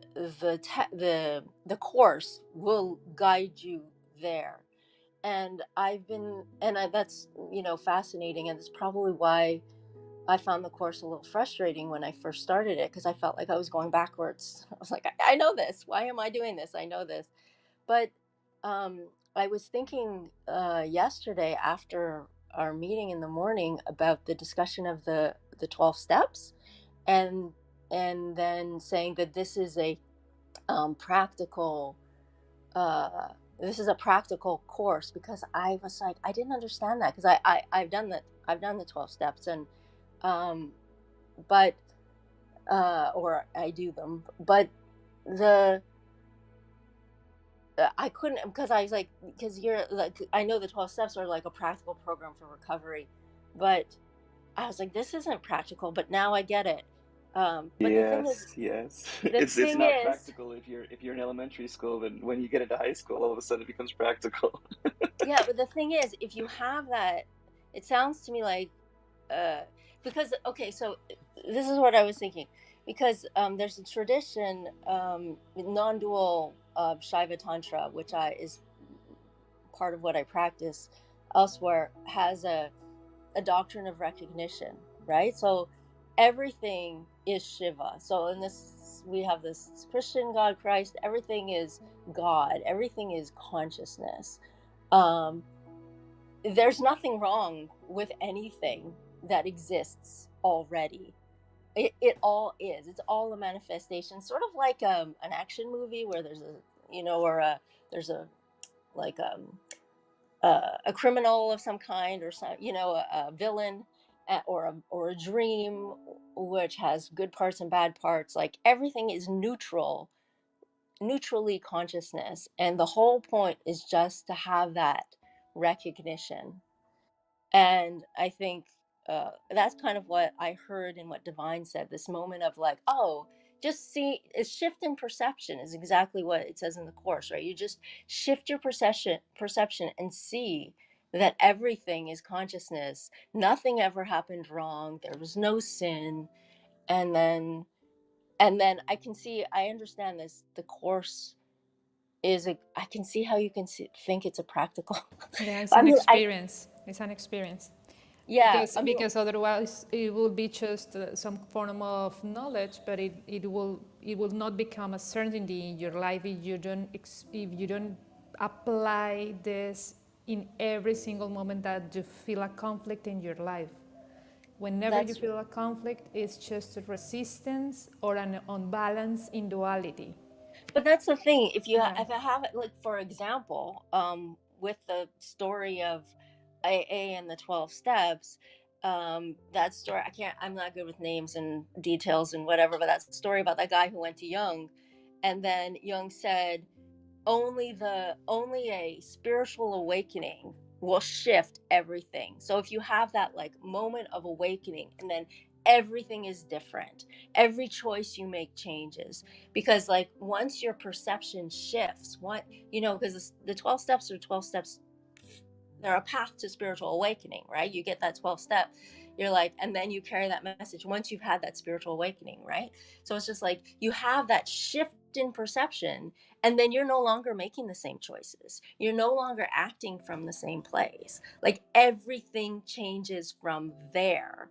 course will guide you there. And that's fascinating, and that's probably why I found the course a little frustrating when I first started it, because I felt like I was going backwards. I was like, I know this. Why am I doing this? I know this. But I was thinking yesterday after our meeting in the morning about the discussion of the 12 steps, and then saying that this is a practical this is a practical course, because I was like, I didn't understand that, because I've done the 12 steps, and but or I do them, but the I couldn't, because I was like, because you're like, I know the 12 steps are like a practical program for recovery, but I was like, this isn't practical, but now I get it. But Yes, yes. the It's thing not is, practical if you're in elementary school, but when you get into high school, all of a sudden it becomes practical. yeah, but the thing is, if you have that, it sounds to me like, uh, because, okay, so this is what I was thinking, because there's a tradition, non-dual Shaiva Tantra, which is part of what I practice elsewhere, has a doctrine of recognition, right? So everything is Shiva. So in this, we have this Christian God, Christ, everything is God, everything is consciousness. Um, there's nothing wrong with anything that exists already. It all is. It's all a manifestation, sort of like an action movie where there's a, or there's a, like a criminal of some kind, or some, a villain, or a dream, which has good parts and bad parts. Like everything is neutrally consciousness, and the whole point is just to have that recognition. And I think that's kind of what I heard in what Divine said, this moment of like, oh, just see, a shift in perception is exactly what it says in the course, right? You just shift your perception and see that everything is consciousness. Nothing ever happened wrong. There was no sin. And then I understand this. The course I can see how you can think it's a practical. Yeah, it's I an mean, experience. It's an experience. yeah, I mean, Because otherwise it will be just some form of knowledge, but it will not become a certainty in your life if you don't apply this in every single moment that you feel a conflict in your life. Whenever you that's feel a conflict, it's just a resistance or an unbalance in duality. But that's the thing. Yeah. If I have it, like, for example, with the story of AA and the 12 steps, that story, I'm not good with names and details and whatever, but that story about that guy who went to Jung, and then Jung said, only a spiritual awakening will shift everything. So if you have that like moment of awakening, and then everything is different, every choice you make changes, because like once your perception shifts, because the 12 steps are 12 steps, they're a path to spiritual awakening, right? You get that 12 step, you're like, and then you carry that message once you've had that spiritual awakening, right? So it's just like you have that shift in perception, and then you're no longer making the same choices, you're no longer acting from the same place, like everything changes from there.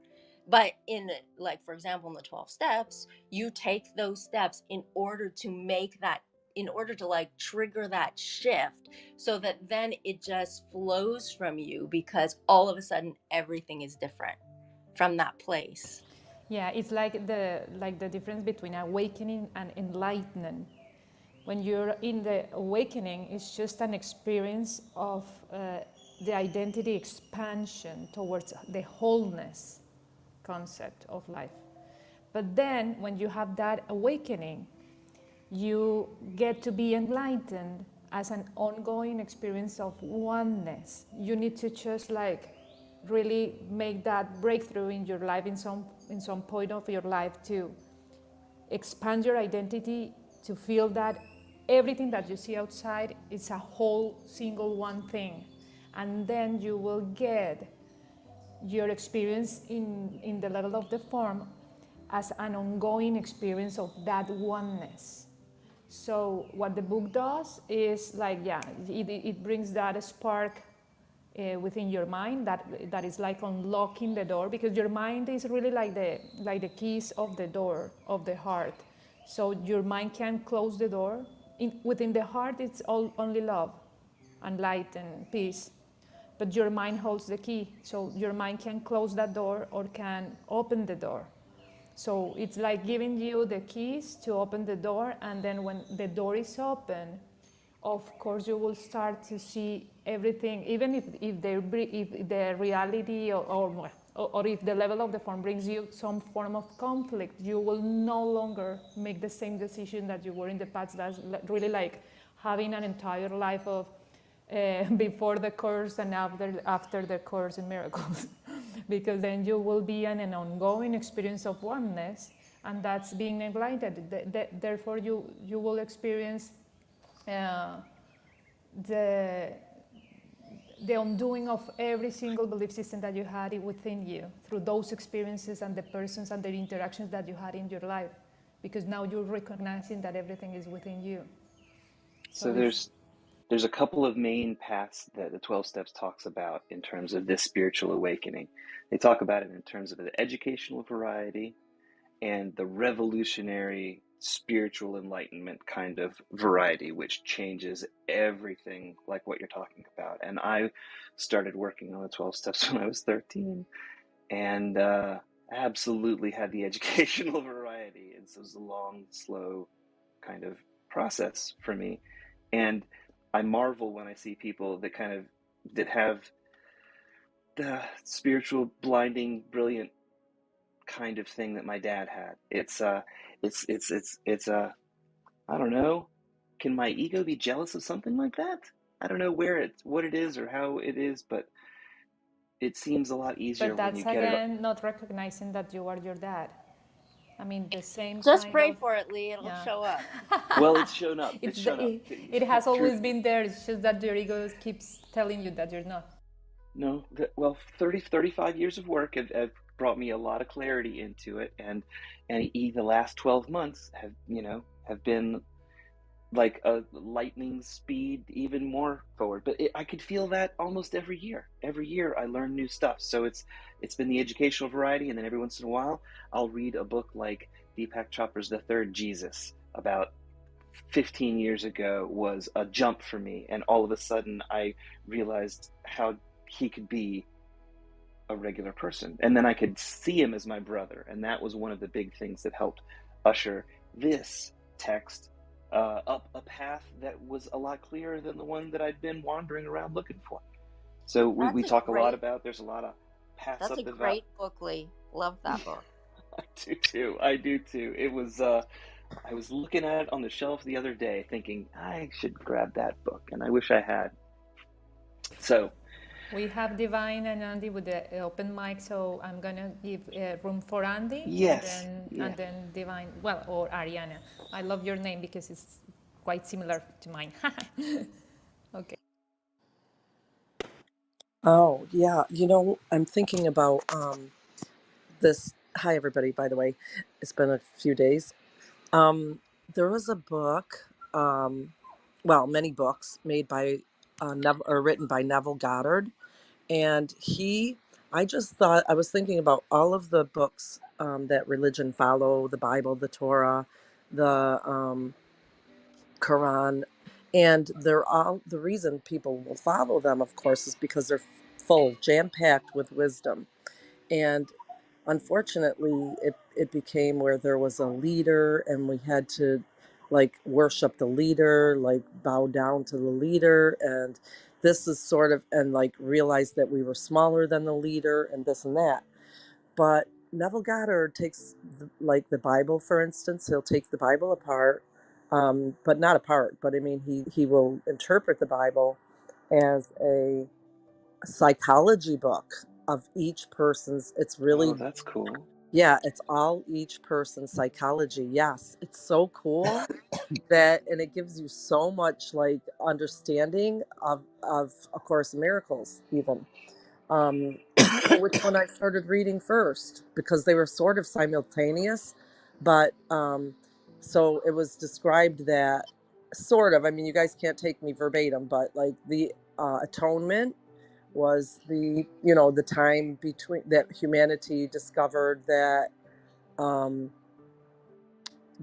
But in, like, for example, in the 12 steps, you take those steps in order to like trigger that shift, so that then it just flows from you, because all of a sudden everything is different from that place. Yeah, it's like the difference between awakening and enlightenment. When you're in the awakening, it's just an experience of the identity expansion towards the wholeness concept of life. But then, when you have that awakening, you get to be enlightened as an ongoing experience of oneness. You need to just like really make that breakthrough in your life in some point of your life to expand your identity, to feel that everything that you see outside is a whole single one thing. And then you will get your experience in the level of the form as an ongoing experience of that oneness. So what the book does is like, yeah, it brings that spark within your mind that is like unlocking the door, because your mind is really like the keys of the door of the heart. So your mind can close the door. Within the heart, it's only love. and light and peace. But your mind holds the key. So your mind can close that door or can open the door. So it's like giving you the keys to open the door, and then when the door is open, of course you will start to see everything, even if the reality or if the level of the form brings you some form of conflict, you will no longer make the same decision that you were in the past. That's really like having an entire life of before the course and after the course in miracles. Because then you will be in an ongoing experience of oneness, and that's being enlightened. Therefore you will experience the undoing of every single belief system that you had within you through those experiences and the persons and the interactions that you had in your life, because now you're recognizing that everything is within you. So there's a couple of main paths that the 12 steps talks about in terms of this spiritual awakening. They talk about it in terms of the educational variety and the revolutionary spiritual enlightenment kind of variety, which changes everything, like what you're talking about. And I started working on the 12 steps when I was 13, and absolutely had the educational variety. It was a long, slow kind of process for me. And I marvel when I see people that have the spiritual, blinding, brilliant kind of thing that my dad had. It's I don't know. Can my ego be jealous of something like that? I don't know what it is or how it is, but it seems a lot easier But when you that's get it. again not recognizing that you are your dad. I mean, the same Just kind pray of, for it, Lee. It'll yeah. show up. Well, it's shown up. It's It's shown up. it has True. always been there. It's just that your ego keeps telling you that you're not. No, well, 35 years of work have brought me a lot of clarity into it, and the last 12 months have been like a lightning speed, even more forward. But I could feel that almost every year. Every year I learn new stuff. So it's been the educational variety, and then every once in a while I'll read a book like Deepak Chopra's The Third Jesus about 15 years ago was a jump for me, and all of a sudden I realized how he could be a regular person, and then I could see him as my brother, and that was one of the big things that helped usher this text up a path that was a lot clearer than the one that I'd been wandering around looking for. So we talk a lot about, there's a lot of paths That's up a the great book, Lee. Love that book. I do too. It was I was looking at it on the shelf the other day thinking I should grab that book, and I wish I had. So We have Divine and Andy with the open mic, so I'm gonna give room for Andy, yes, and then Divine, well, or Ariana. I love your name because it's quite similar to mine. Okay. Oh, yeah. I'm thinking about this. Hi, everybody, by the way. It's been a few days. There was a book, well, many books made by written by Neville Goddard. And I just thought, I was thinking about all of the books that religion follow, the Bible, the Torah, the Quran, and they're all, the reason people will follow them, of course, is because they're full, jam-packed with wisdom. And unfortunately, it became where there was a leader and we had to like worship the leader, like bow down to the leader. And this is sort of, and like realize that we were smaller than the leader and this and that. But Neville Goddard takes like the Bible, for instance, he'll take the Bible apart, but not apart, but I mean, he will interpret the Bible as a psychology book of each person's. It's really, that's cool. yeah, it's all each person's psychology. Yes, it's so cool that, and it gives you so much like understanding of Course in Miracles even. I don't know which one I started reading first because they were sort of simultaneous, but so it was described that sort of, I mean, you guys can't take me verbatim, but like the atonement was the time between that humanity discovered that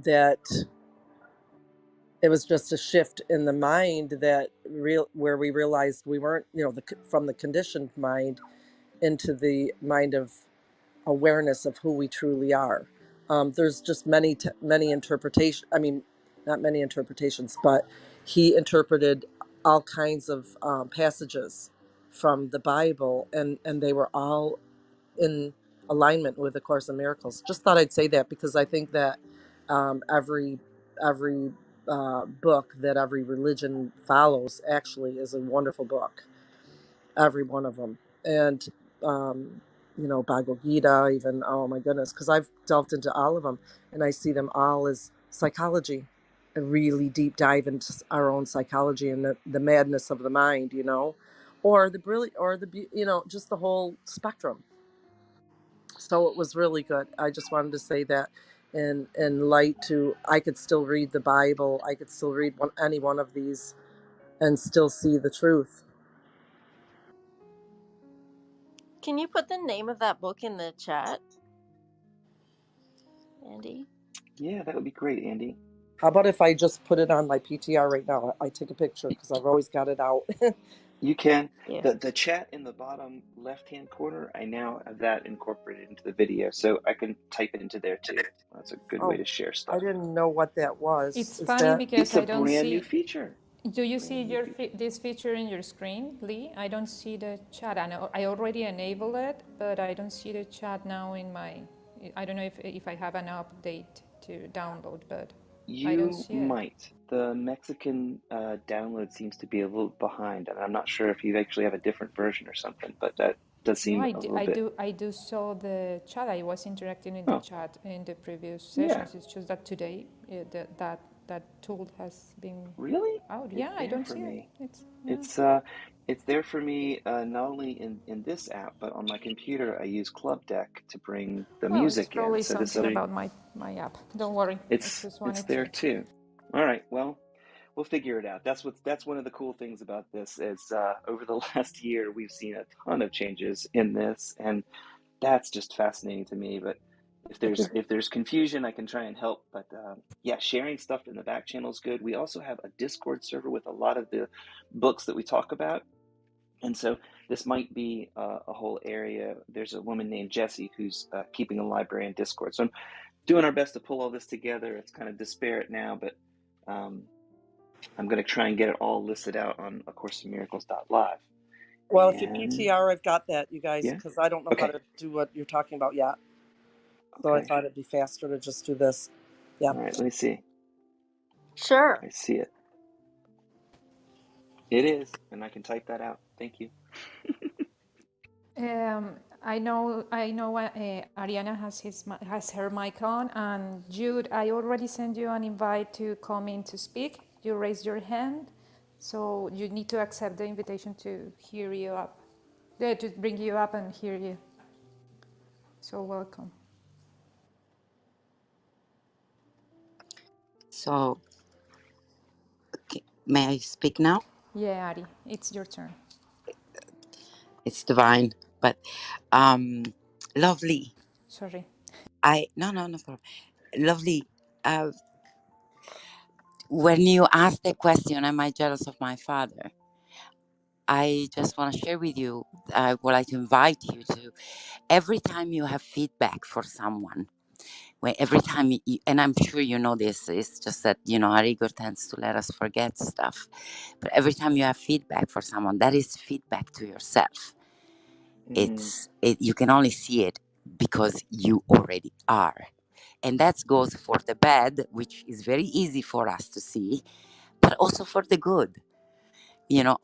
that It was just a shift in the mind where we realized we weren't, from the conditioned mind into the mind of awareness of who we truly are. There's just many interpretations. I mean, not many interpretations, but he interpreted all kinds of passages from the Bible, and they were all in alignment with the Course in Miracles. Just thought I'd say that because I think that every book that every religion follows actually is a wonderful book, every one of them. And Bhagavad Gita, even, oh my goodness, because I've delved into all of them, and I see them all as psychology, a really deep dive into our own psychology and the madness of the mind, or the brilliant, or just the whole spectrum. So it was really good. I just wanted to say that in light to, I could still read the Bible, I could still read any one of these and still see the truth. Can you put the name of that book in the chat, Andy? Yeah, that would be great, Andy. How about if I just put it on my PTR right now? I take a picture because I've always got it out. You can. Yeah. The chat in the bottom left-hand corner, I now have that incorporated into the video, so I can type it into there too. That's a good way Oh, to share I stuff. didn't know what that was. It's Is funny that because It's a I don't brand new see. feature. Do you see Brand new feature. this feature in your screen, Lee? I don't see the chat. I already enabled it, but I don't see the chat now in my. I don't know if I have an update to download, but I don't You see it. might. The Mexican download seems to be a little behind, and I'm not sure if you actually have a different version or something, but that does No, seem a little bit. I do saw the chat. I was interacting in the Oh, chat in the previous yeah. sessions. It's just that today that tool has been Really? out. It's Yeah, I there don't for see it. me. It's yeah. It's there for me not only in this app, but on my computer I use Club Deck to bring the Well, it's music in. probably So this something other about my app. Don't worry. I just it's wanted there to. too. All right, well, we'll figure it out. That's one of the cool things about this is over the last year we've seen a ton of changes in this, and that's just fascinating to me. But if there's confusion, I can try and help. But yeah, sharing stuff in the back channel is good. We also have a Discord server with a lot of the books that we talk about. And so this might be a whole area. There's a woman named Jessie who's keeping a library in Discord. So I'm doing our best to pull all this together. It's kind of disparate now, but um, I'm going to try and get it all listed out on A Course in Miracles.live. well, if you And PTR, I've got that, you guys, yeah, because I don't know how okay, to do what you're talking about yet. So I okay. thought it'd be faster to just do this. Yeah. All right, let me see. Sure. I see it. It is, and I can type that out. Thank you. I know. Ariana has her mic on, and Jude, I already sent you an invite to come in to speak. You raised your hand, so you need to accept the invitation to hear you up, to bring you up and hear you. So welcome. So, okay, may I speak now? Yeah, Ari, it's your turn. It's divine, but lovely. Sorry. No problem. Lovely. When you asked the question, am I jealous of my father? I just want to share with you, I would like to invite you to, every time you have feedback for someone, every time and I'm sure you know this, it's just that, our ego tends to let us forget stuff. But every time you have feedback for someone, that is feedback to yourself. You can only see it because you already are. And that goes for the bad, which is very easy for us to see, but also for the good.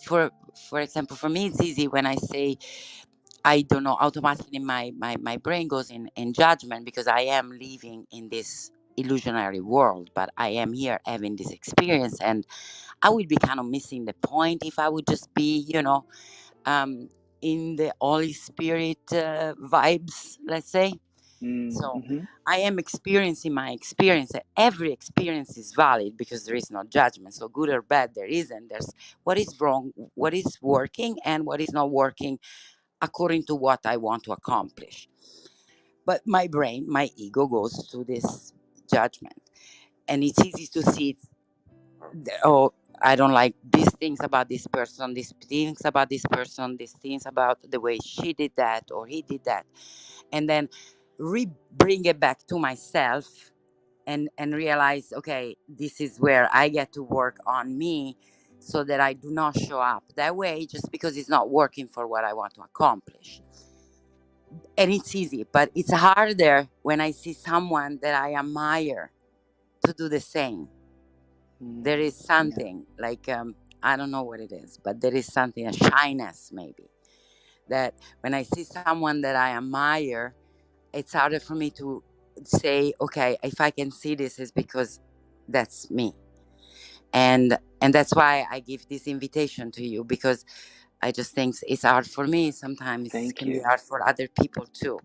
For example, for me, it's easy when I say, I don't know, automatically my brain goes in judgment because I am living in this illusionary world, but I am here having this experience, and I would be kind of missing the point if I would just be, in the Holy Spirit vibes, let's say. So I am experiencing my experience. Every experience is valid because there is no judgment. So good or bad, there isn't. There's what is wrong, what is working, and what is not working according to what I want to accomplish. But my brain, my ego goes to this judgment. And it's easy to see it oh, I don't like these things about this person, these things about this person, these things about the way she did that or he did that, and then bring it back to myself and realize, okay, this is where I get to work on me so that I do not show up that way just because it's not working for what I want to accomplish. And it's easy, but it's harder when I see someone that I admire to do the same. There is something like, I don't know what it is, but there is something, a shyness maybe, that when I see someone that I admire, it's harder for me to say, okay, if I can see this, is because that's me. And that's why I give this invitation to you, because I just think it's hard for me. Sometimes it can be hard for other people too.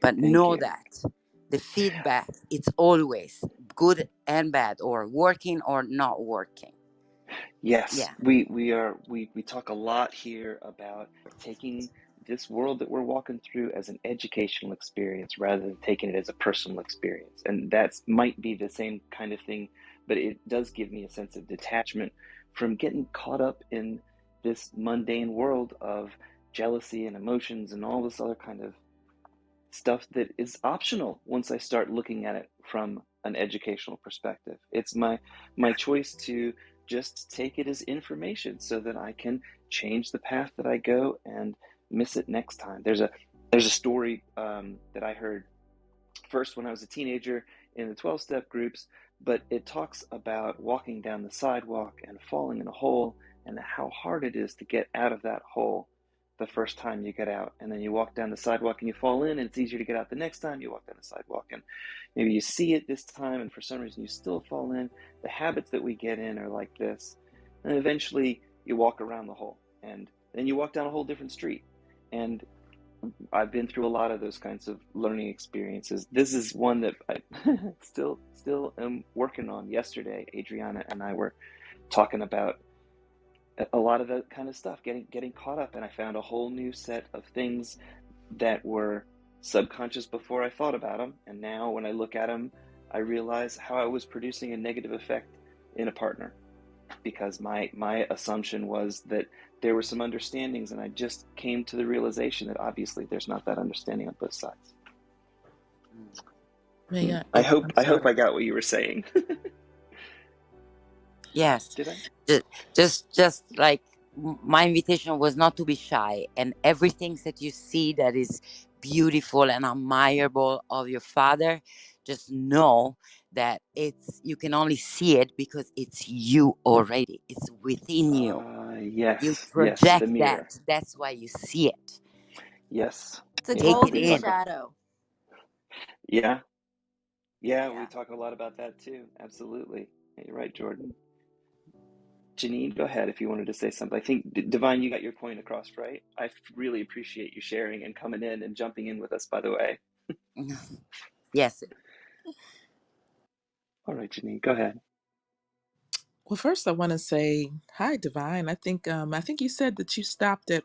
But know that the feedback, it's always good and bad, or working or not working. Yes, Yeah. we talk a lot here about taking this world that we're walking through as an educational experience rather than taking it as a personal experience. And that might be the same kind of thing, but it does give me a sense of detachment from getting caught up in this mundane world of jealousy and emotions and all this other kind of stuff that is optional once I start looking at it from an educational perspective. It's my choice to just take it as information so that I can change the path that I go and miss it next time. There's a story that I heard first when I was a teenager in the 12-step groups, but it talks about walking down the sidewalk and falling in a hole and how hard it is to get out of that hole the first time you get out. And then you walk down the sidewalk and you fall in, and it's easier to get out the next time you walk down the sidewalk. And maybe you see it this time, and for some reason you still fall in. The habits that we get in are like this. And eventually you walk around the hole, and then you walk down a whole different street. And I've been through a lot of those kinds of learning experiences. This is one that I still am working on. Yesterday, Adriana and I were talking about a lot of that kind of stuff, getting caught up, and I found a whole new set of things that were subconscious before I thought about them, and now when I look at them, I realize how I was producing a negative effect in a partner, because my assumption was that there were some understandings, and I just came to the realization that obviously there's not that understanding on both sides. I hope I got what you were saying. Yes. Did I? Just like my invitation was not to be shy, and everything that you see that is beautiful and admirable of your father, just know that you can only see it because it's you already. It's within you. You Yes, the project mirror. that. That's why you see it. Yes. It's a Take it golden in. shadow. Yeah, we Yeah. talk a lot about that too. Absolutely. You're right, Jordan. Janine, go ahead if you wanted to say something. I think, Divine, you got your point across, right? I really appreciate you sharing and coming in and jumping in with us, by the way. Yes. All right, Janine, go ahead. Well, first I want to say hi, Divine. I think you said that you stopped at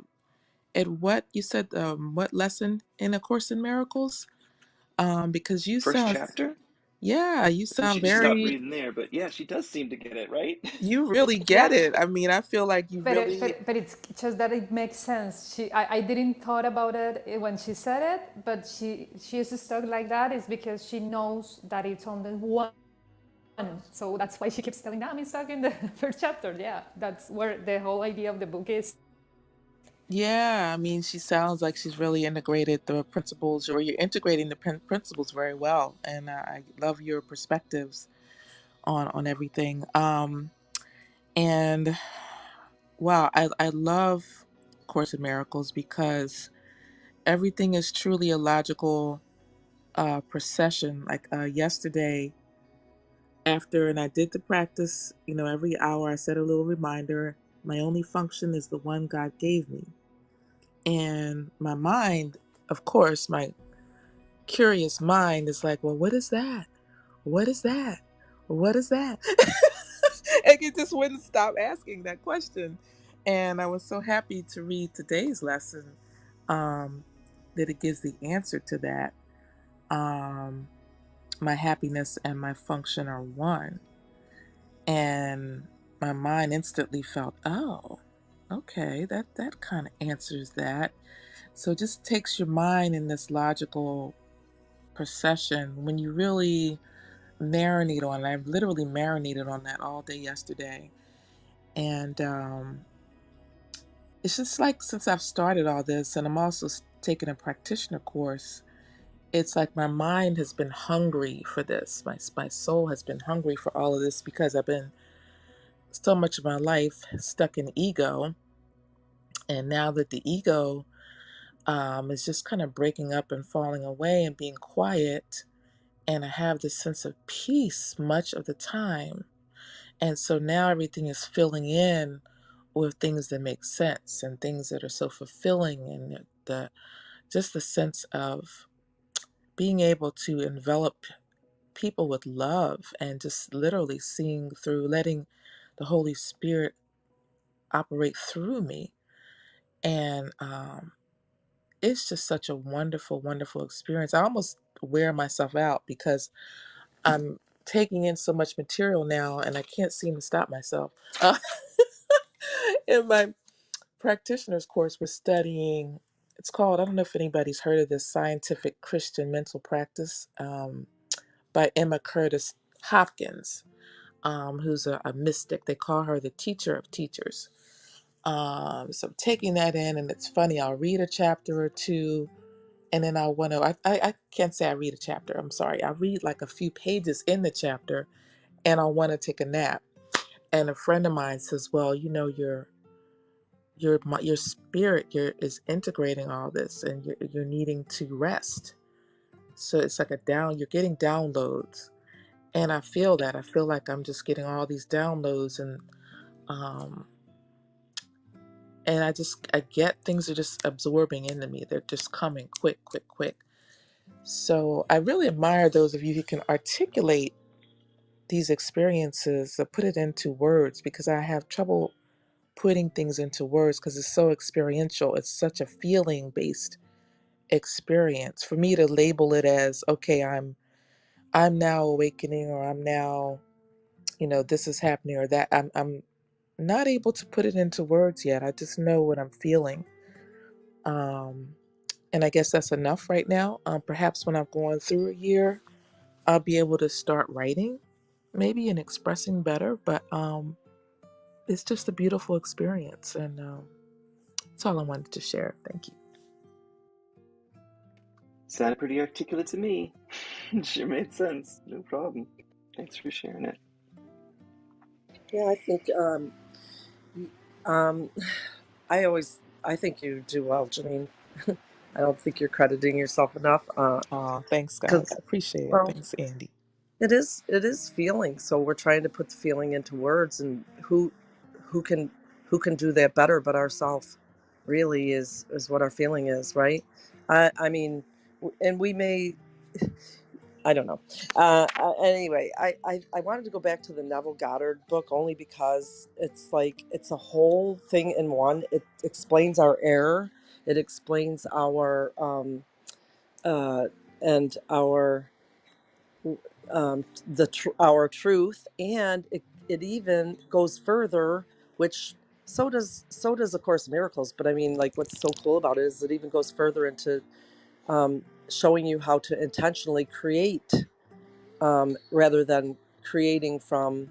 what you said what lesson in A Course in Miracles? Because you First sound, chapter? yeah, you I think sound she just stopped very, reading there, but yeah, she does seem to get it, right? you really get Yeah, it. I mean, I feel like you really, but it's just that it makes sense. I didn't thought about it when she said it, but she's stuck like that is because she knows that it's on the one. So that's why she keeps telling them I'm stuck in the first chapter. Yeah, that's where the whole idea of the book is. yeah. I mean, she sounds like she's really integrated the principles, or you're integrating the principles very well, and I love your perspectives on everything. And wow, I love Course in Miracles because everything is truly a logical procession. Like yesterday, after and I did the practice, every hour I set a little reminder. My only function is the one God gave me, and my mind, of course, my curious mind is like, well, what is that? What is that? What is that? And it just wouldn't stop asking that question. And I was so happy to read today's lesson, that it gives the answer to that. My happiness and my function are one. And my mind instantly felt, oh, okay, that kind of answers that. So it just takes your mind in this logical procession when you really marinate on it. I've literally marinated on that all day yesterday. And it's just like since I've started all this, and I'm also taking a practitioner course, it's like my mind has been hungry for this. My soul has been hungry for all of this because I've been so much of my life stuck in ego. And now that the ego is just kind of breaking up and falling away and being quiet, and I have this sense of peace much of the time. And so now everything is filling in with things that make sense and things that are so fulfilling, and the just the sense of being able to envelop people with love and just literally seeing through, letting the Holy Spirit operate through me. And it's just such a wonderful, wonderful experience. I almost wear myself out because I'm taking in so much material now and I can't seem to stop myself. Uh, in my practitioner's course, we're studying, it's called, I don't know if anybody's heard of this, Scientific Christian Mental Practice, by Emma Curtis Hopkins, who's a mystic. They call her the teacher of teachers. So I'm taking that in, and it's funny. I'll read a chapter or two, and then I'll want to, I can't say I read a chapter. I'm sorry. I read like a few pages in the chapter, and I'll want to take a nap. And a friend of mine says, well, you know, your spirit is integrating all this, and you're needing to rest. So it's like you're getting downloads. And I feel that. I feel like I'm just getting all these downloads, um, and I get things are just absorbing into me. They're just coming quick, quick, quick. So I really admire those of you who can articulate these experiences, put it into words, because I have trouble putting things into words because it's so experiential. It's such a feeling based experience. For me to label it as, okay, I'm now awakening, or I'm now, this is happening, or that, I'm not able to put it into words yet. I just know what I'm feeling. Um, and I guess that's enough right now. Perhaps when I'm going through a year, I'll be able to start writing maybe and expressing better. But it's just a beautiful experience. And that's all I wanted to share. Thank you. Sounded pretty articulate to me. Sure made sense. No problem. Thanks for sharing it. Yeah, I think um, I think you do well, Janine. I don't think you're crediting yourself enough. Oh, thanks, guys. I Because, appreciate it. well, Thanks, Andy. it is feeling. So we're trying to put the feeling into words, and who can who can do that better but ourselves? Really is what our feeling is, right? I mean, and we may. I don't know. Anyway, I wanted to go back to the Neville Goddard book only because it's like it's a whole thing in one. It explains our error. It explains our uh, and our our truth, and it even goes further, which so does A Course in Miracles. But I mean, like, what's so cool about it is it even goes further into showing you how to intentionally create, rather than creating from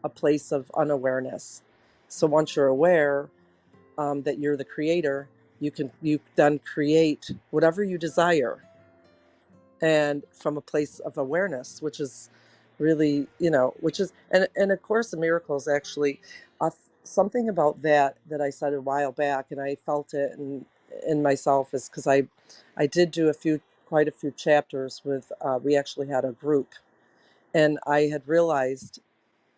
a place of unawareness. So once you're aware that you're the creator, you then create whatever you desire, and from a place of awareness, which is really, which is, and A Course in Miracles actually, something about that I said a while back, and I felt it in myself, is because I did do quite a few chapters with, we actually had a group, and I had realized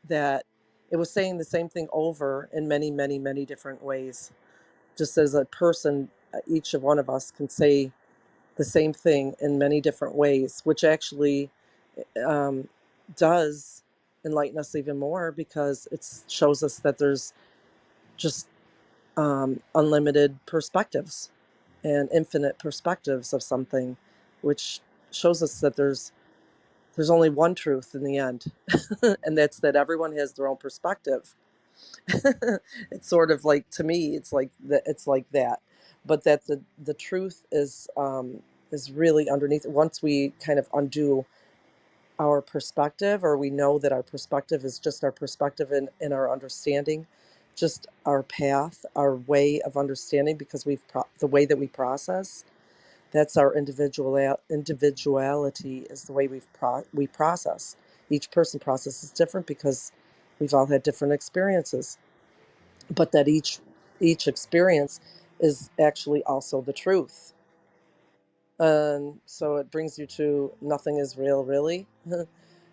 that it was saying the same thing over in many, many, many different ways. Just as a person, each of one of us can say the same thing in many different ways, which actually um, does enlighten us even more, because it shows us that there's just unlimited perspectives and infinite perspectives of something, which shows us that there's only one truth in the end, and that's that everyone has their own perspective. It's sort of like, to me, it's like that. It's like that, but that the truth is really underneath. Once we kind of undo our perspective, or we know that our perspective is just our perspective in our understanding, just our path, our way of understanding, because the way that we process, that's our individuality, is the way we process. Each person processes different because we've all had different experiences, but that each experience is actually also the truth. And so it brings you to nothing is real, really.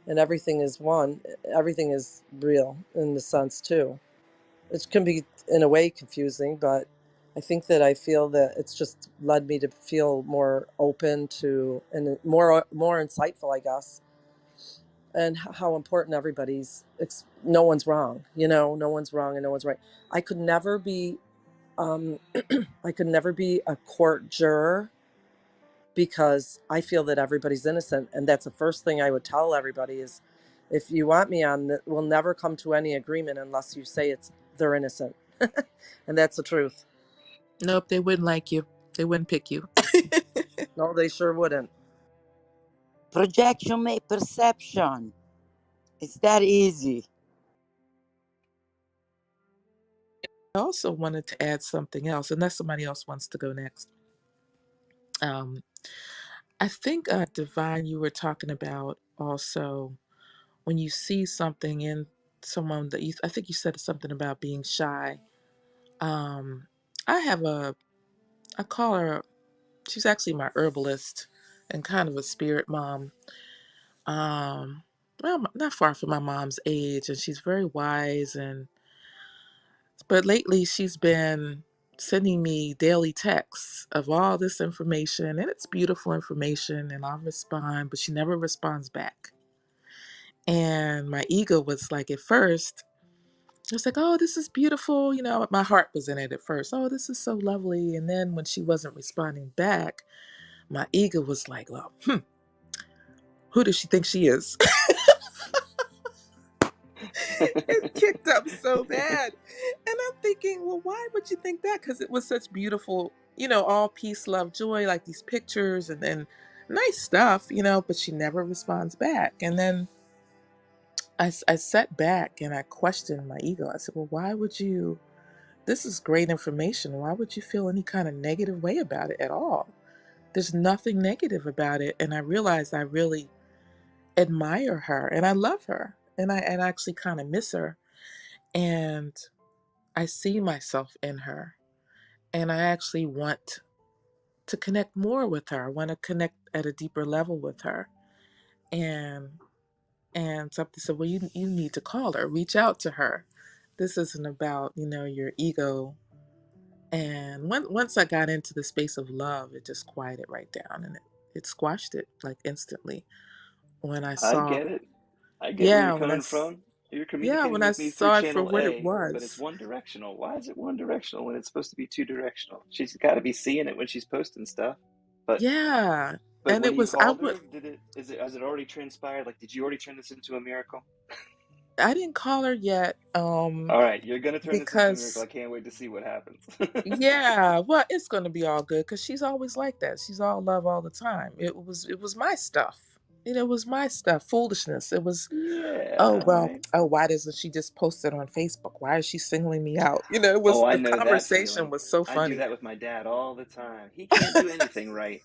And everything is one. Everything is real in the sense, too. It can be, in a way, confusing, but I feel that it's just led me to feel more open to, and more insightful, I guess, and how important no one's wrong, no one's wrong and no one's right. I could never be um, I could never be a court juror, because I feel that everybody's innocent, and that's the first thing I would tell everybody is, if you want me on, we'll never come to any agreement unless you say they're innocent, and that's the truth. Nope, they wouldn't like you. They wouldn't pick you. No, they sure wouldn't. Projection make perception. It's that easy. I also wanted to add something else, unless somebody else wants to go next. I think, Divine, you were talking about also when you see something in someone that I think you said something about being shy. Um, I have I call her, she's actually my herbalist and kind of a spirit mom. Well, not far from my mom's age, and she's very wise. But lately she's been sending me daily texts of all this information, and it's beautiful information, and I'll respond, but she never responds back. And my ego was like, at first, it was like, oh, this is beautiful. My heart was in it at first. Oh, this is so lovely. And then when she wasn't responding back, my ego was like, well, who does she think she is? It kicked up so bad. And I'm thinking, well, why would you think that? Because it was such beautiful, all peace, love, joy, like these pictures and then nice stuff, but she never responds back. And then I sat back and I questioned my ego. I said, well, why would you? This is great information. Why would you feel any kind of negative way about it at all? There's nothing negative about it. And I realized I really admire her and I love her. And I actually kind of miss her. And I see myself in her. And I actually want to connect more with her. I want to connect at a deeper level with her. And something said, well, you need to call her, reach out to her. This isn't about, your ego. And once I got into the space of love, it just quieted right down, and it squashed it like instantly. When I I saw, get it. I get where you're yeah, coming from. You're when communicating I with me through saw it for channel what it A, but it's was. one directional. Why is it one directional when it's supposed to be two directional? She's got to be seeing it when she's posting stuff. But Yeah. And when it you was, I called would, her, has it already transpired? Like, did you already turn this into a miracle? I didn't call her yet, All right, you're gonna turn this into a miracle. because I can't wait to see what happens. yeah, well, it's going to be all good because she's always like that. She's all love all the time. It was my stuff. It was my stuff. Foolishness. It was, Yeah, oh all well, right. oh, why doesn't she just post it on Facebook? Why is she singling me out? It Oh, was, I the know that conversation feeling. was so I do funny. that with my dad all the time. He can't do anything right.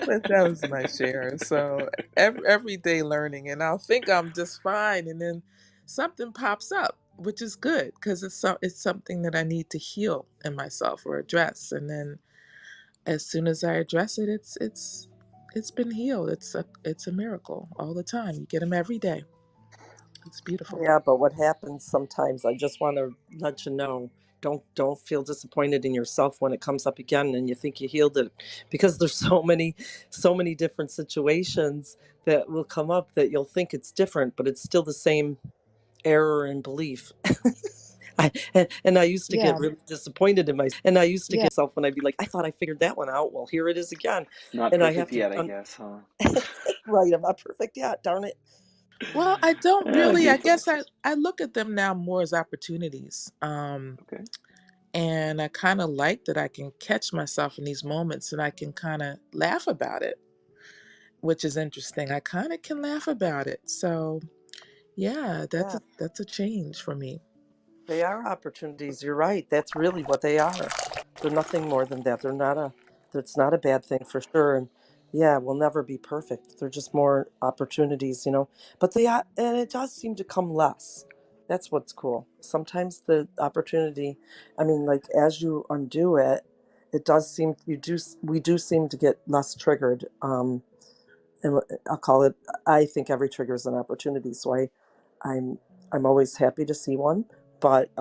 But that was my share. So every day learning, and I'll think I'm just fine, and then something pops up, which is good because it's something that I need to heal in myself or address, and then as soon as I address it, it's been healed. It's a miracle all the time. You get them every day. It's beautiful. Yeah, but what happens sometimes, I just want to let you know, don't feel disappointed in yourself when it comes up again and you think you healed it, because there's so many different situations that will come up that you'll think it's different, but it's still the same error in belief. And I used to get Yeah, really disappointed in myself when I'd be like, I thought I figured that one out. Well, here it is again. Not And I have perfect to yet, I guess, huh? right, I'm not perfect yet, darn it. Well, I don't really. I Good guess folks. I look at them now more as opportunities. Okay. And I kind of like that I can catch myself in these moments and I can kind of laugh about it, which is interesting. I kind of can laugh about it. So, yeah, Yeah, that's a change for me. they are opportunities. You're right. That's really what they are. They're nothing more than that. They're not a. That's not a bad thing for sure. And yeah, we'll never be perfect. They're just more opportunities, you know. But they are, and it does seem to come less. That's what's cool. Sometimes the opportunity, I mean, like as you undo it, it does seem you do. We do seem to get less triggered. And I'll call it. I think every trigger is an opportunity. So I'm I'm always happy to see one, but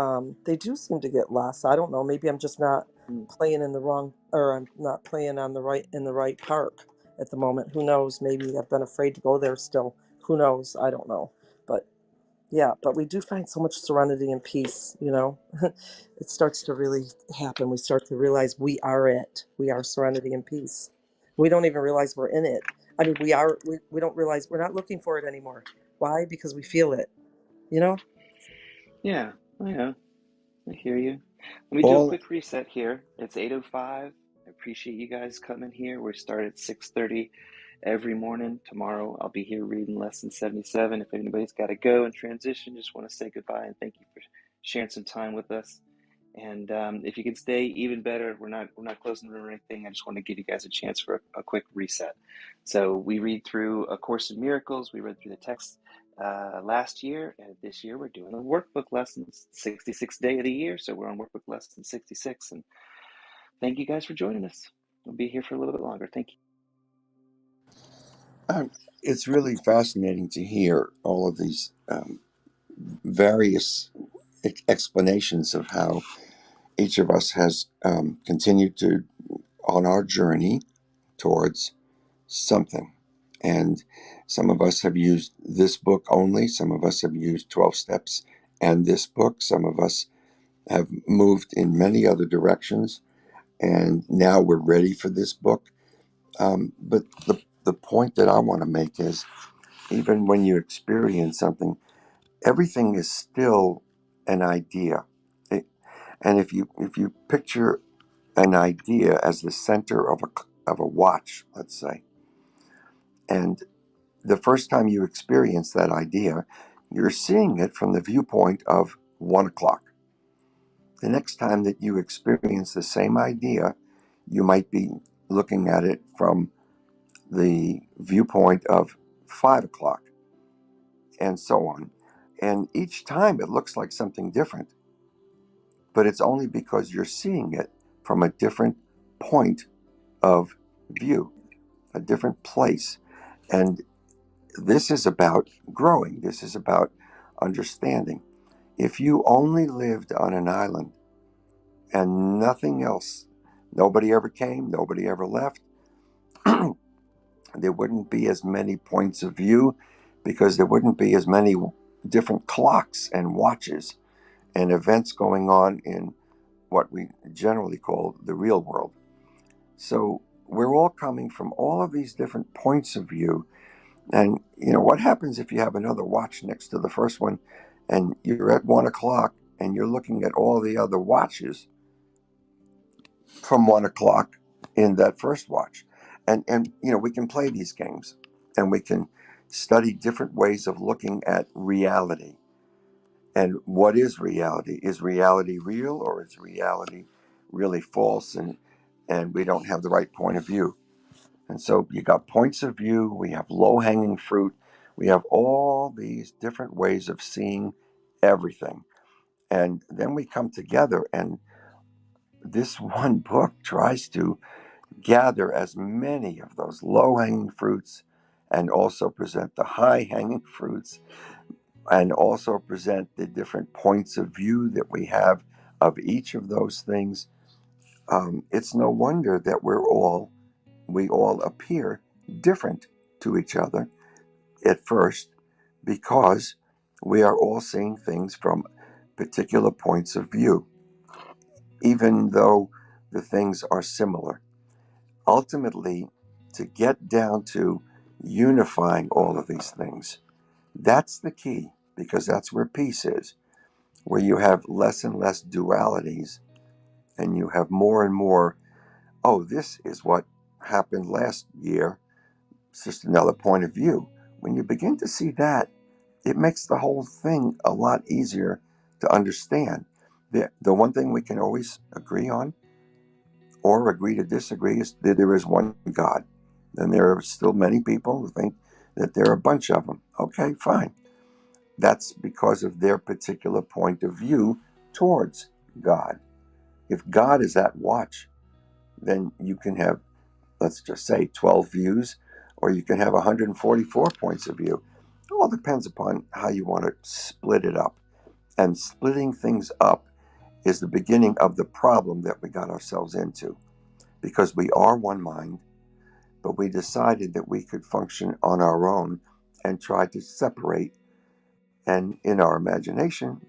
they do seem to get less. I don't know. Maybe I'm just not Mm. playing in the wrong, or I'm not playing on the right in the right park at the moment. Who knows? Maybe I've been afraid to go there still. Who knows? I don't know. But yeah, but we do find so much serenity and peace. You know, it starts to really happen. We start to realize we are it. We are serenity and peace. We don't even realize we're in it. I mean, we are. We don't realize we're not looking for it anymore. Why? Because we feel it. You know. Yeah, I know. I hear you. Let me do a All quick reset here. It's 8:05. I appreciate you guys coming here. We start at 6:30 every morning. Tomorrow I'll be here reading lesson 77. If anybody's got to go and transition, just want to say goodbye and thank you for sharing some time with us. And if you can stay, even better. We're not closing the room or anything. I just want to give you guys a chance for a quick reset. So we read through A Course in Miracles. We read through the text last year, and this year we're doing the workbook lessons, 66th day of the year. So we're on workbook lesson 66. And thank you guys for joining us. We'll be here for a little bit longer. Thank you. um, it's really fascinating to hear all of these various explanations of how each of us has continued to on our journey towards something. And some of us have used this book only. Some of us have used 12 steps and this book. Some of us have moved in many other directions. And now we're ready for this book. But the point that I want to make is even when you experience something, everything is still an idea. It- and if you picture an idea as the center of a watch, let's say, and the first time you experience that idea, you're seeing it from the viewpoint of 1 o'clock. The next time that you experience the same idea, you might be looking at it from the viewpoint of 5 o'clock, and so on. And each time it looks like something different, but it's only because you're seeing it from a different point of view, a different place. And this is about growing, this is about understanding. If you only lived on an island and nothing else, nobody ever came, nobody ever left, there wouldn't be as many points of view because there wouldn't be as many different clocks and watches and events going on in what we generally call the real world. So we're all coming from all of these different points of view. And what happens if you have another watch next to the first one and you're at 1 o'clock and you're looking at all the other watches from 1 o'clock in that first watch? And we can play these games and we can study different ways of looking at reality. And what is reality? Is reality real, or is reality really false, and we don't have the right point of view? And so you got points of view, we have low hanging fruit, we have all these different ways of seeing everything. And then we come together, and this one book tries to gather as many of those low hanging fruits and also present the high hanging fruits and also present the different points of view that we have of each of those things. It's no wonder that we all appear different to each other at first because we are all seeing things from particular points of view, even though the things are similar. Ultimately, to get down to unifying all of these things, That's the key, because that's where peace is, where you have less and less dualities, and you have more and more, oh, this is what happened last year. It's just another point of view. When you begin to see that, it makes the whole thing a lot easier to understand. The one thing we can always agree on, or agree to disagree, is that there is one God. And there are still many people who think that there are a bunch of them. Okay, fine. That's because of their particular point of view towards God. If God is at watch, then you can have, let's just say, 12 views, or you can have 144 points of view. It all depends upon how you want to split it up. And splitting things up is the beginning of the problem that we got ourselves into, because we are one mind, but we decided that we could function on our own and tried to separate. And in our imagination,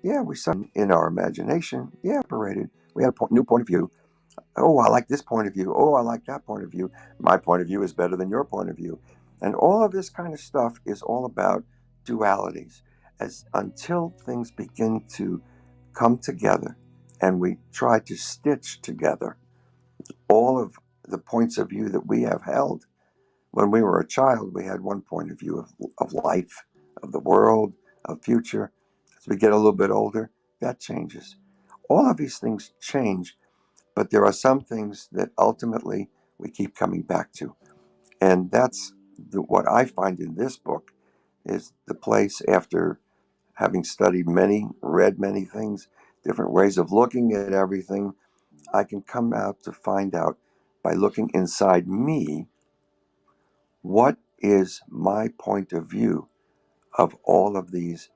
separated. We had a new point of view. Oh, I like this point of view. Oh, I like that point of view. My point of view is better than your point of view. And all of this kind of stuff is all about dualities. As until things begin to come together and we try to stitch together all of the points of view that we have held. When we were a child, we had one point of view of life, of the world, of future. As we get a little bit older, that changes. All of these things change, but there are some things that ultimately we keep coming back to. And that's what I find in this book is the place, after having studied many, read many things, different ways of looking at everything, I can come out to find out by looking inside me, what is my point of view of all of these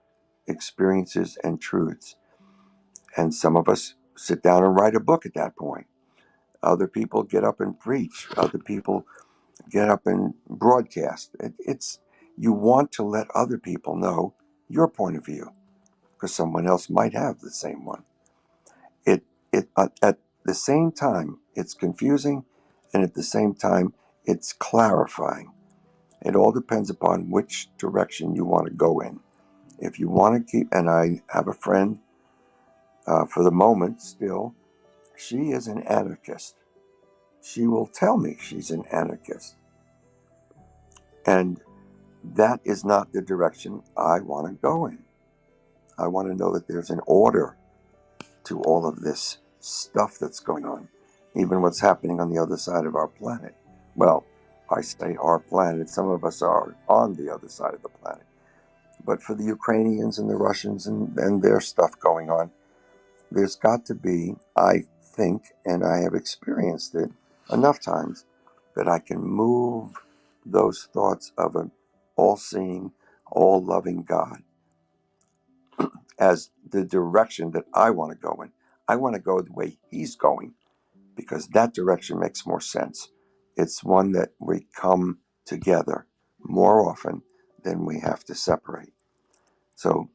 experiences and truths. And some of us sit down and write a book at that point. Other people get up and preach. Other people get up and broadcast. It's you want to let other people know your point of view, because someone else might have the same one. At the same time, it's confusing, and at the same time, it's clarifying. It all depends upon which direction you want to go in. If you want to keep, and I have a friend, for the moment still, she is an anarchist. She will tell me she's an anarchist. And that is not the direction I want to go in. I want to know that there's an order to all of this stuff that's going on, even what's happening on the other side of our planet. Well, I say our planet, some of us are on the other side of the planet. But for the Ukrainians and the Russians and their stuff going on, there's got to be, I think, and I have experienced it enough times, that I can move those thoughts of an all-seeing, all-loving God as the direction that I want to go in. I want to go the way He's going, because that direction makes more sense. It's one that we come together more often than we have to separate. So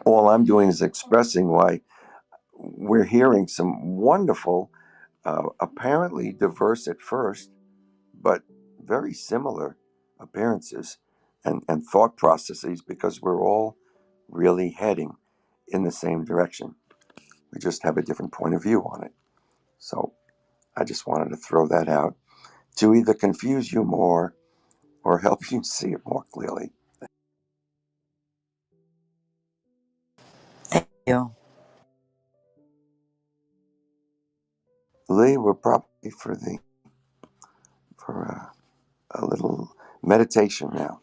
all I'm doing is expressing why we're hearing some wonderful, apparently diverse at first, but very similar appearances and thought processes, because we're all really heading in the same direction. We just have a different point of view on it. So I just wanted to throw that out to either confuse you more or help you see it more clearly. Thank you. Lee, we're probably for a little meditation now.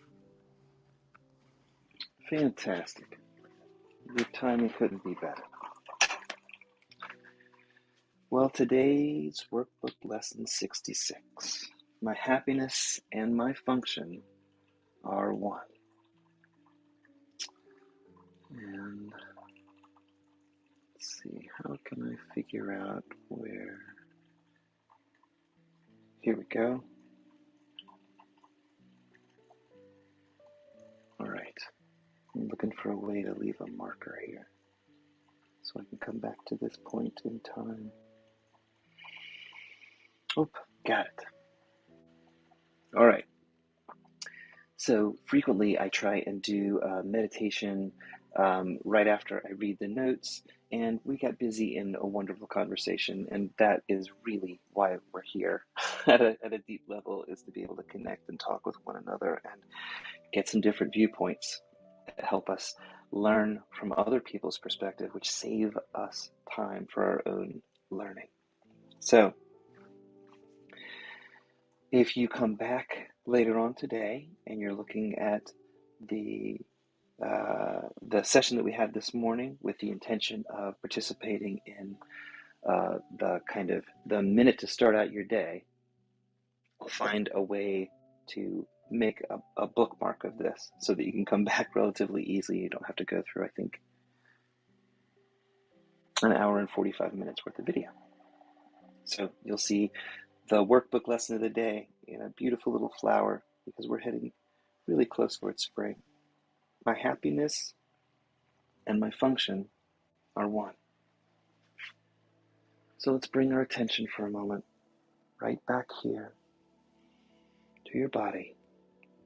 Fantastic. Your timing couldn't be better. Well, today's workbook lesson 66. My happiness and my function are one. And let's see, how can I figure out where? Here we go. All right. I'm looking for a way to leave a marker here so I can come back to this point in time. Oop, got it. All right. So frequently I try and do meditation right after I read the notes, and we got busy in a wonderful conversation, and that is really why we're here at a deep level, is to be able to connect and talk with one another and get some different viewpoints that help us learn from other people's perspective, which save us time for our own learning. So if you come back later on today and you're looking at the session that we had this morning with the intention of participating in the minute to start out your day, we'll find a way to make a bookmark of this so that you can come back relatively easily. You don't have to go through, I think, an hour and 45 minutes worth of video. So you'll see the workbook lesson of the day in a beautiful little flower, because we're heading really close towards spring. My happiness and my function are one. So let's bring our attention for a moment right back here to your body.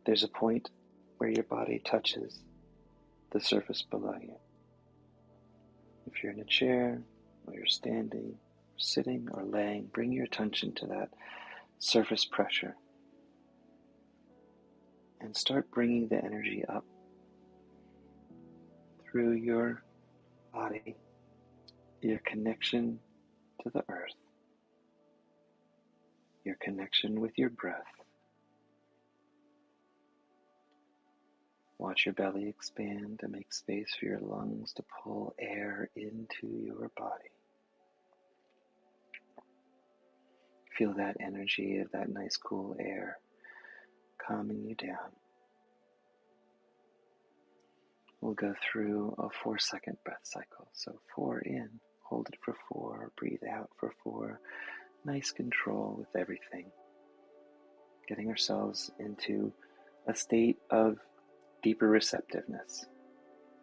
There's a point where your body touches the surface below you. If you're in a chair, or you're standing, or sitting, or laying, bring your attention to that surface pressure and start bringing the energy up through your body, your connection to the earth, your connection with your breath. Watch your belly expand to make space for your lungs to pull air into your body. Feel that energy of that nice cool air calming you down. We'll go through a 4-second breath cycle. So 4 in, hold it for 4, breathe out for 4. Nice control with everything. Getting ourselves into a state of deeper receptiveness.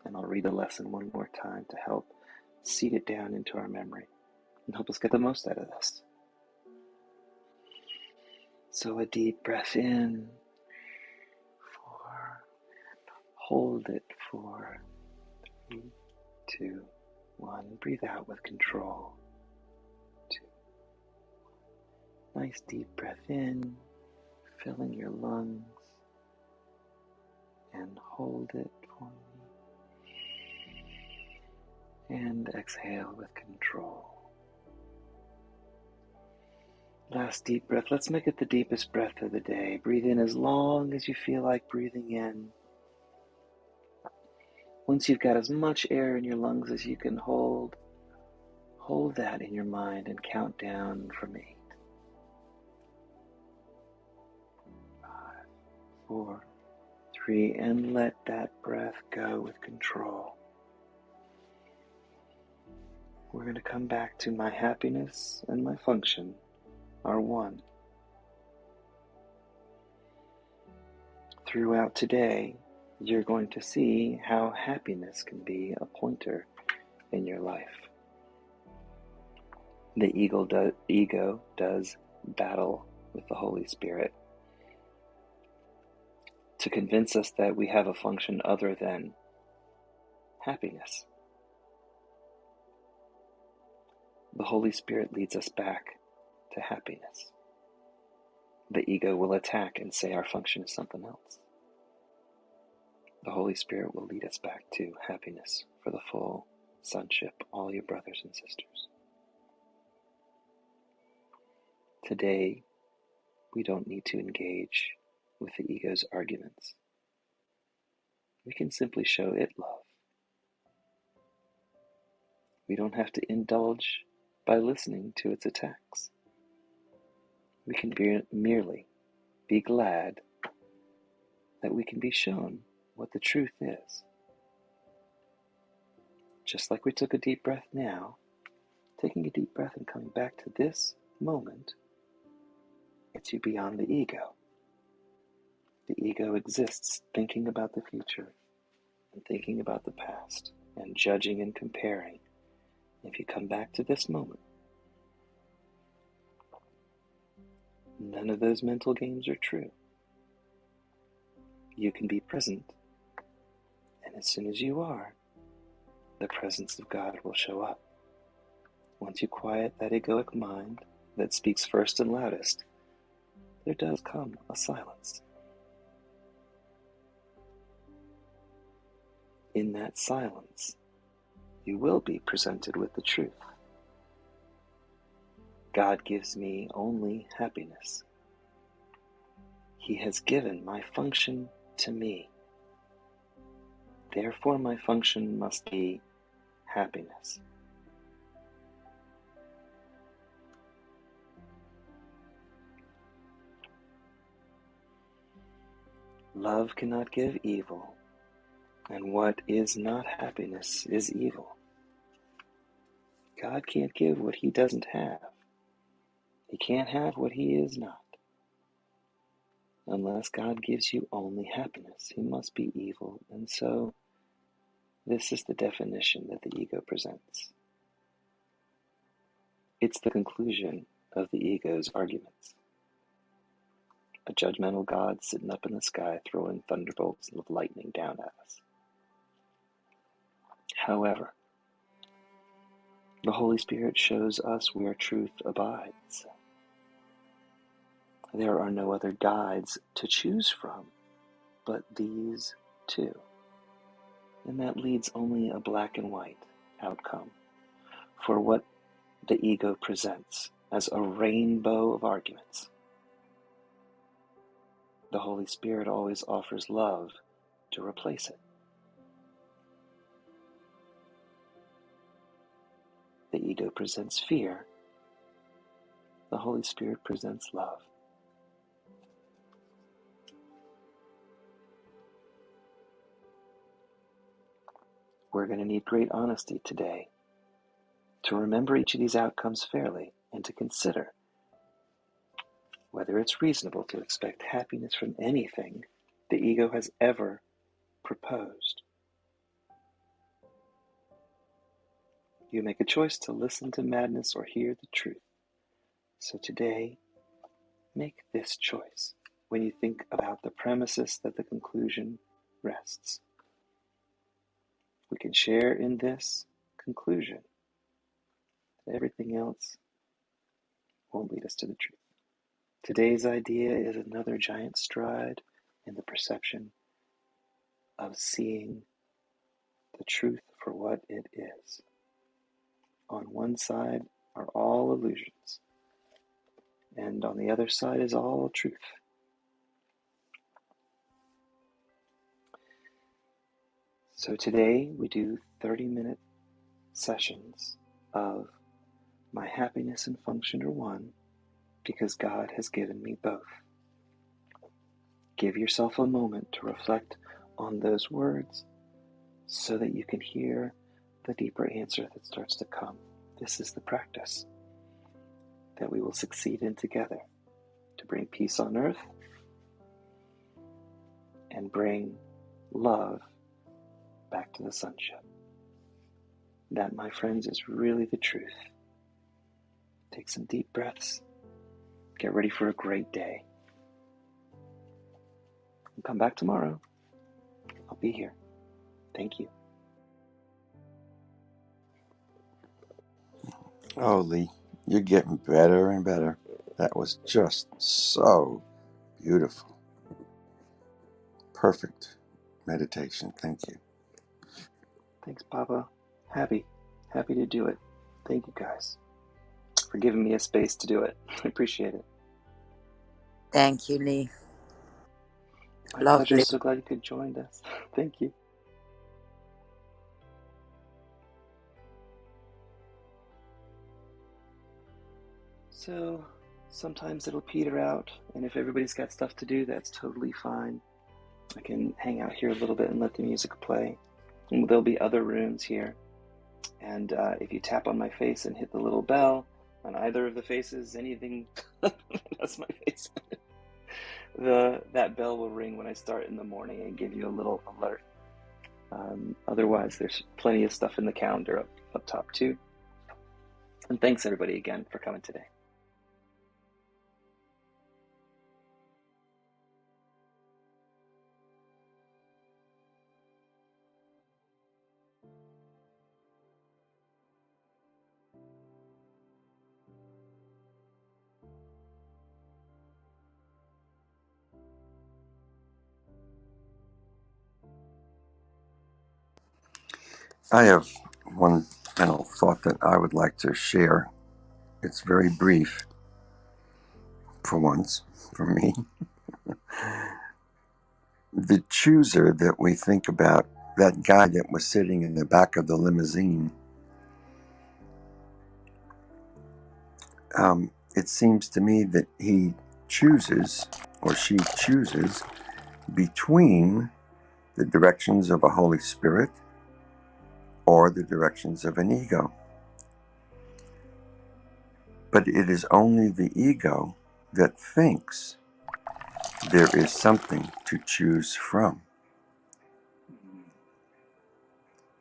And I'll read the lesson one more time to help seed it down into our memory and help us get the most out of this. So a deep breath in, 4, hold it for 3, 2, 1. Breathe out with control. 2. Nice deep breath in, filling your lungs, and hold it for me. And exhale with control. Last deep breath. Let's make it the deepest breath of the day. Breathe in as long as you feel like breathing in. Once you've got as much air in your lungs as you can hold that in your mind and count down from 8. 5, 4, 3, and let that breath go with control. We're going to come back to my happiness and my function are one. Throughout today, you're going to see how happiness can be a pointer in your life. The ego does battle with the Holy Spirit to convince us that we have a function other than happiness. The Holy Spirit leads us back to happiness. The ego will attack and say our function is something else. The Holy Spirit will lead us back to happiness for the full sonship, all your brothers and sisters. Today, we don't need to engage with the ego's arguments. We can simply show it love. We don't have to indulge by listening to its attacks. We can merely be glad that we can be shown what the truth is. Just like we took a deep breath now, taking a deep breath and coming back to this moment gets you beyond the ego. The ego exists thinking about the future and thinking about the past and judging and comparing. If you come back to this moment, none of those mental games are true. you can be present. And as soon as you are, the presence of God will show up. Once you quiet that egoic mind that speaks first and loudest, there does come a silence. In that silence, you will be presented with the truth. God gives me only happiness. He has given my function to me. Therefore, my function must be happiness. Love cannot give evil, and what is not happiness is evil. God can't give what he doesn't have. He can't have what he is not. Unless God gives you only happiness, he must be evil, and so this is the definition that the ego presents. It's the conclusion of the ego's arguments. A judgmental God sitting up in the sky throwing thunderbolts of lightning down at us. However, the Holy Spirit shows us where truth abides. There are no other guides to choose from but these two. And that leads only a black and white outcome for what the ego presents as a rainbow of arguments. The Holy Spirit always offers love to replace it. The ego presents fear. The Holy Spirit presents love. We're going to need great honesty today to remember each of these outcomes fairly and to consider whether it's reasonable to expect happiness from anything the ego has ever proposed. You make a choice to listen to madness or hear the truth. So today, make this choice when you think about the premises that the conclusion rests. We can share in this conclusion that everything else won't lead us to the truth. Today's idea is another giant stride in the perception of seeing the truth for what it is. On one side are all illusions, and on the other side is all truth. So today we do 30-minute sessions of my happiness and function are one because God has given me both. Give yourself a moment to reflect on those words so that you can hear the deeper answer that starts to come. This is the practice that we will succeed in together to bring peace on earth and bring love back to the sonship. That, my friends, is really the truth. Take some deep breaths. Get ready for a great day. And come back tomorrow. I'll be here. Thank you. Oh, Lee, you're getting better and better. That was just so beautiful. Perfect meditation. Thank you. Thanks, Papa. Happy to do it. Thank you guys for giving me a space to do it. I appreciate it. Thank you, Lee. My pleasure. Lovely. So glad you could join us. Thank you. So sometimes it'll peter out, and if everybody's got stuff to do, that's totally fine. I can hang out here a little bit and let the music play. And there'll be other rooms here. And if you tap on my face and hit the little bell on either of the faces, anything that's my face, that bell will ring when I start in the morning and give you a little alert. Otherwise, there's plenty of stuff in the calendar up top too. And thanks everybody again for coming today. I have one final thought that I would like to share. It's very brief for once, for me. The chooser that we think about, that guy that was sitting in the back of the limousine, it seems to me that he chooses, or she chooses, between the directions of a Holy Spirit or the directions of an ego. But it is only the ego that thinks there is something to choose from.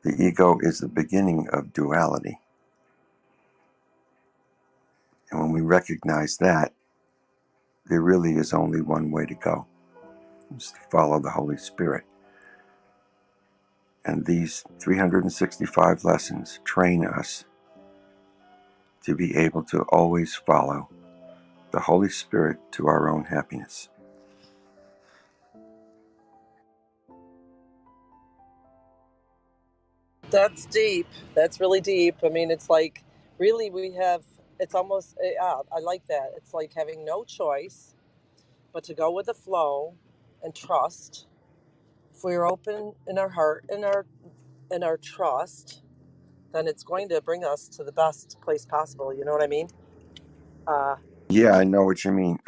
The ego is the beginning of duality. And when we recognize that, there really is only one way to go. It's to follow the Holy Spirit. And these 365 lessons train us to be able to always follow the Holy Spirit to our own happiness. That's deep. That's really deep. I mean, it's like really we have. It's almost. Yeah, I like that. It's like having no choice but to go with the flow and trust. If we're open in our heart and our trust, then it's going to bring us to the best place possible. You know what I mean? Uh, Yeah, I know what you mean.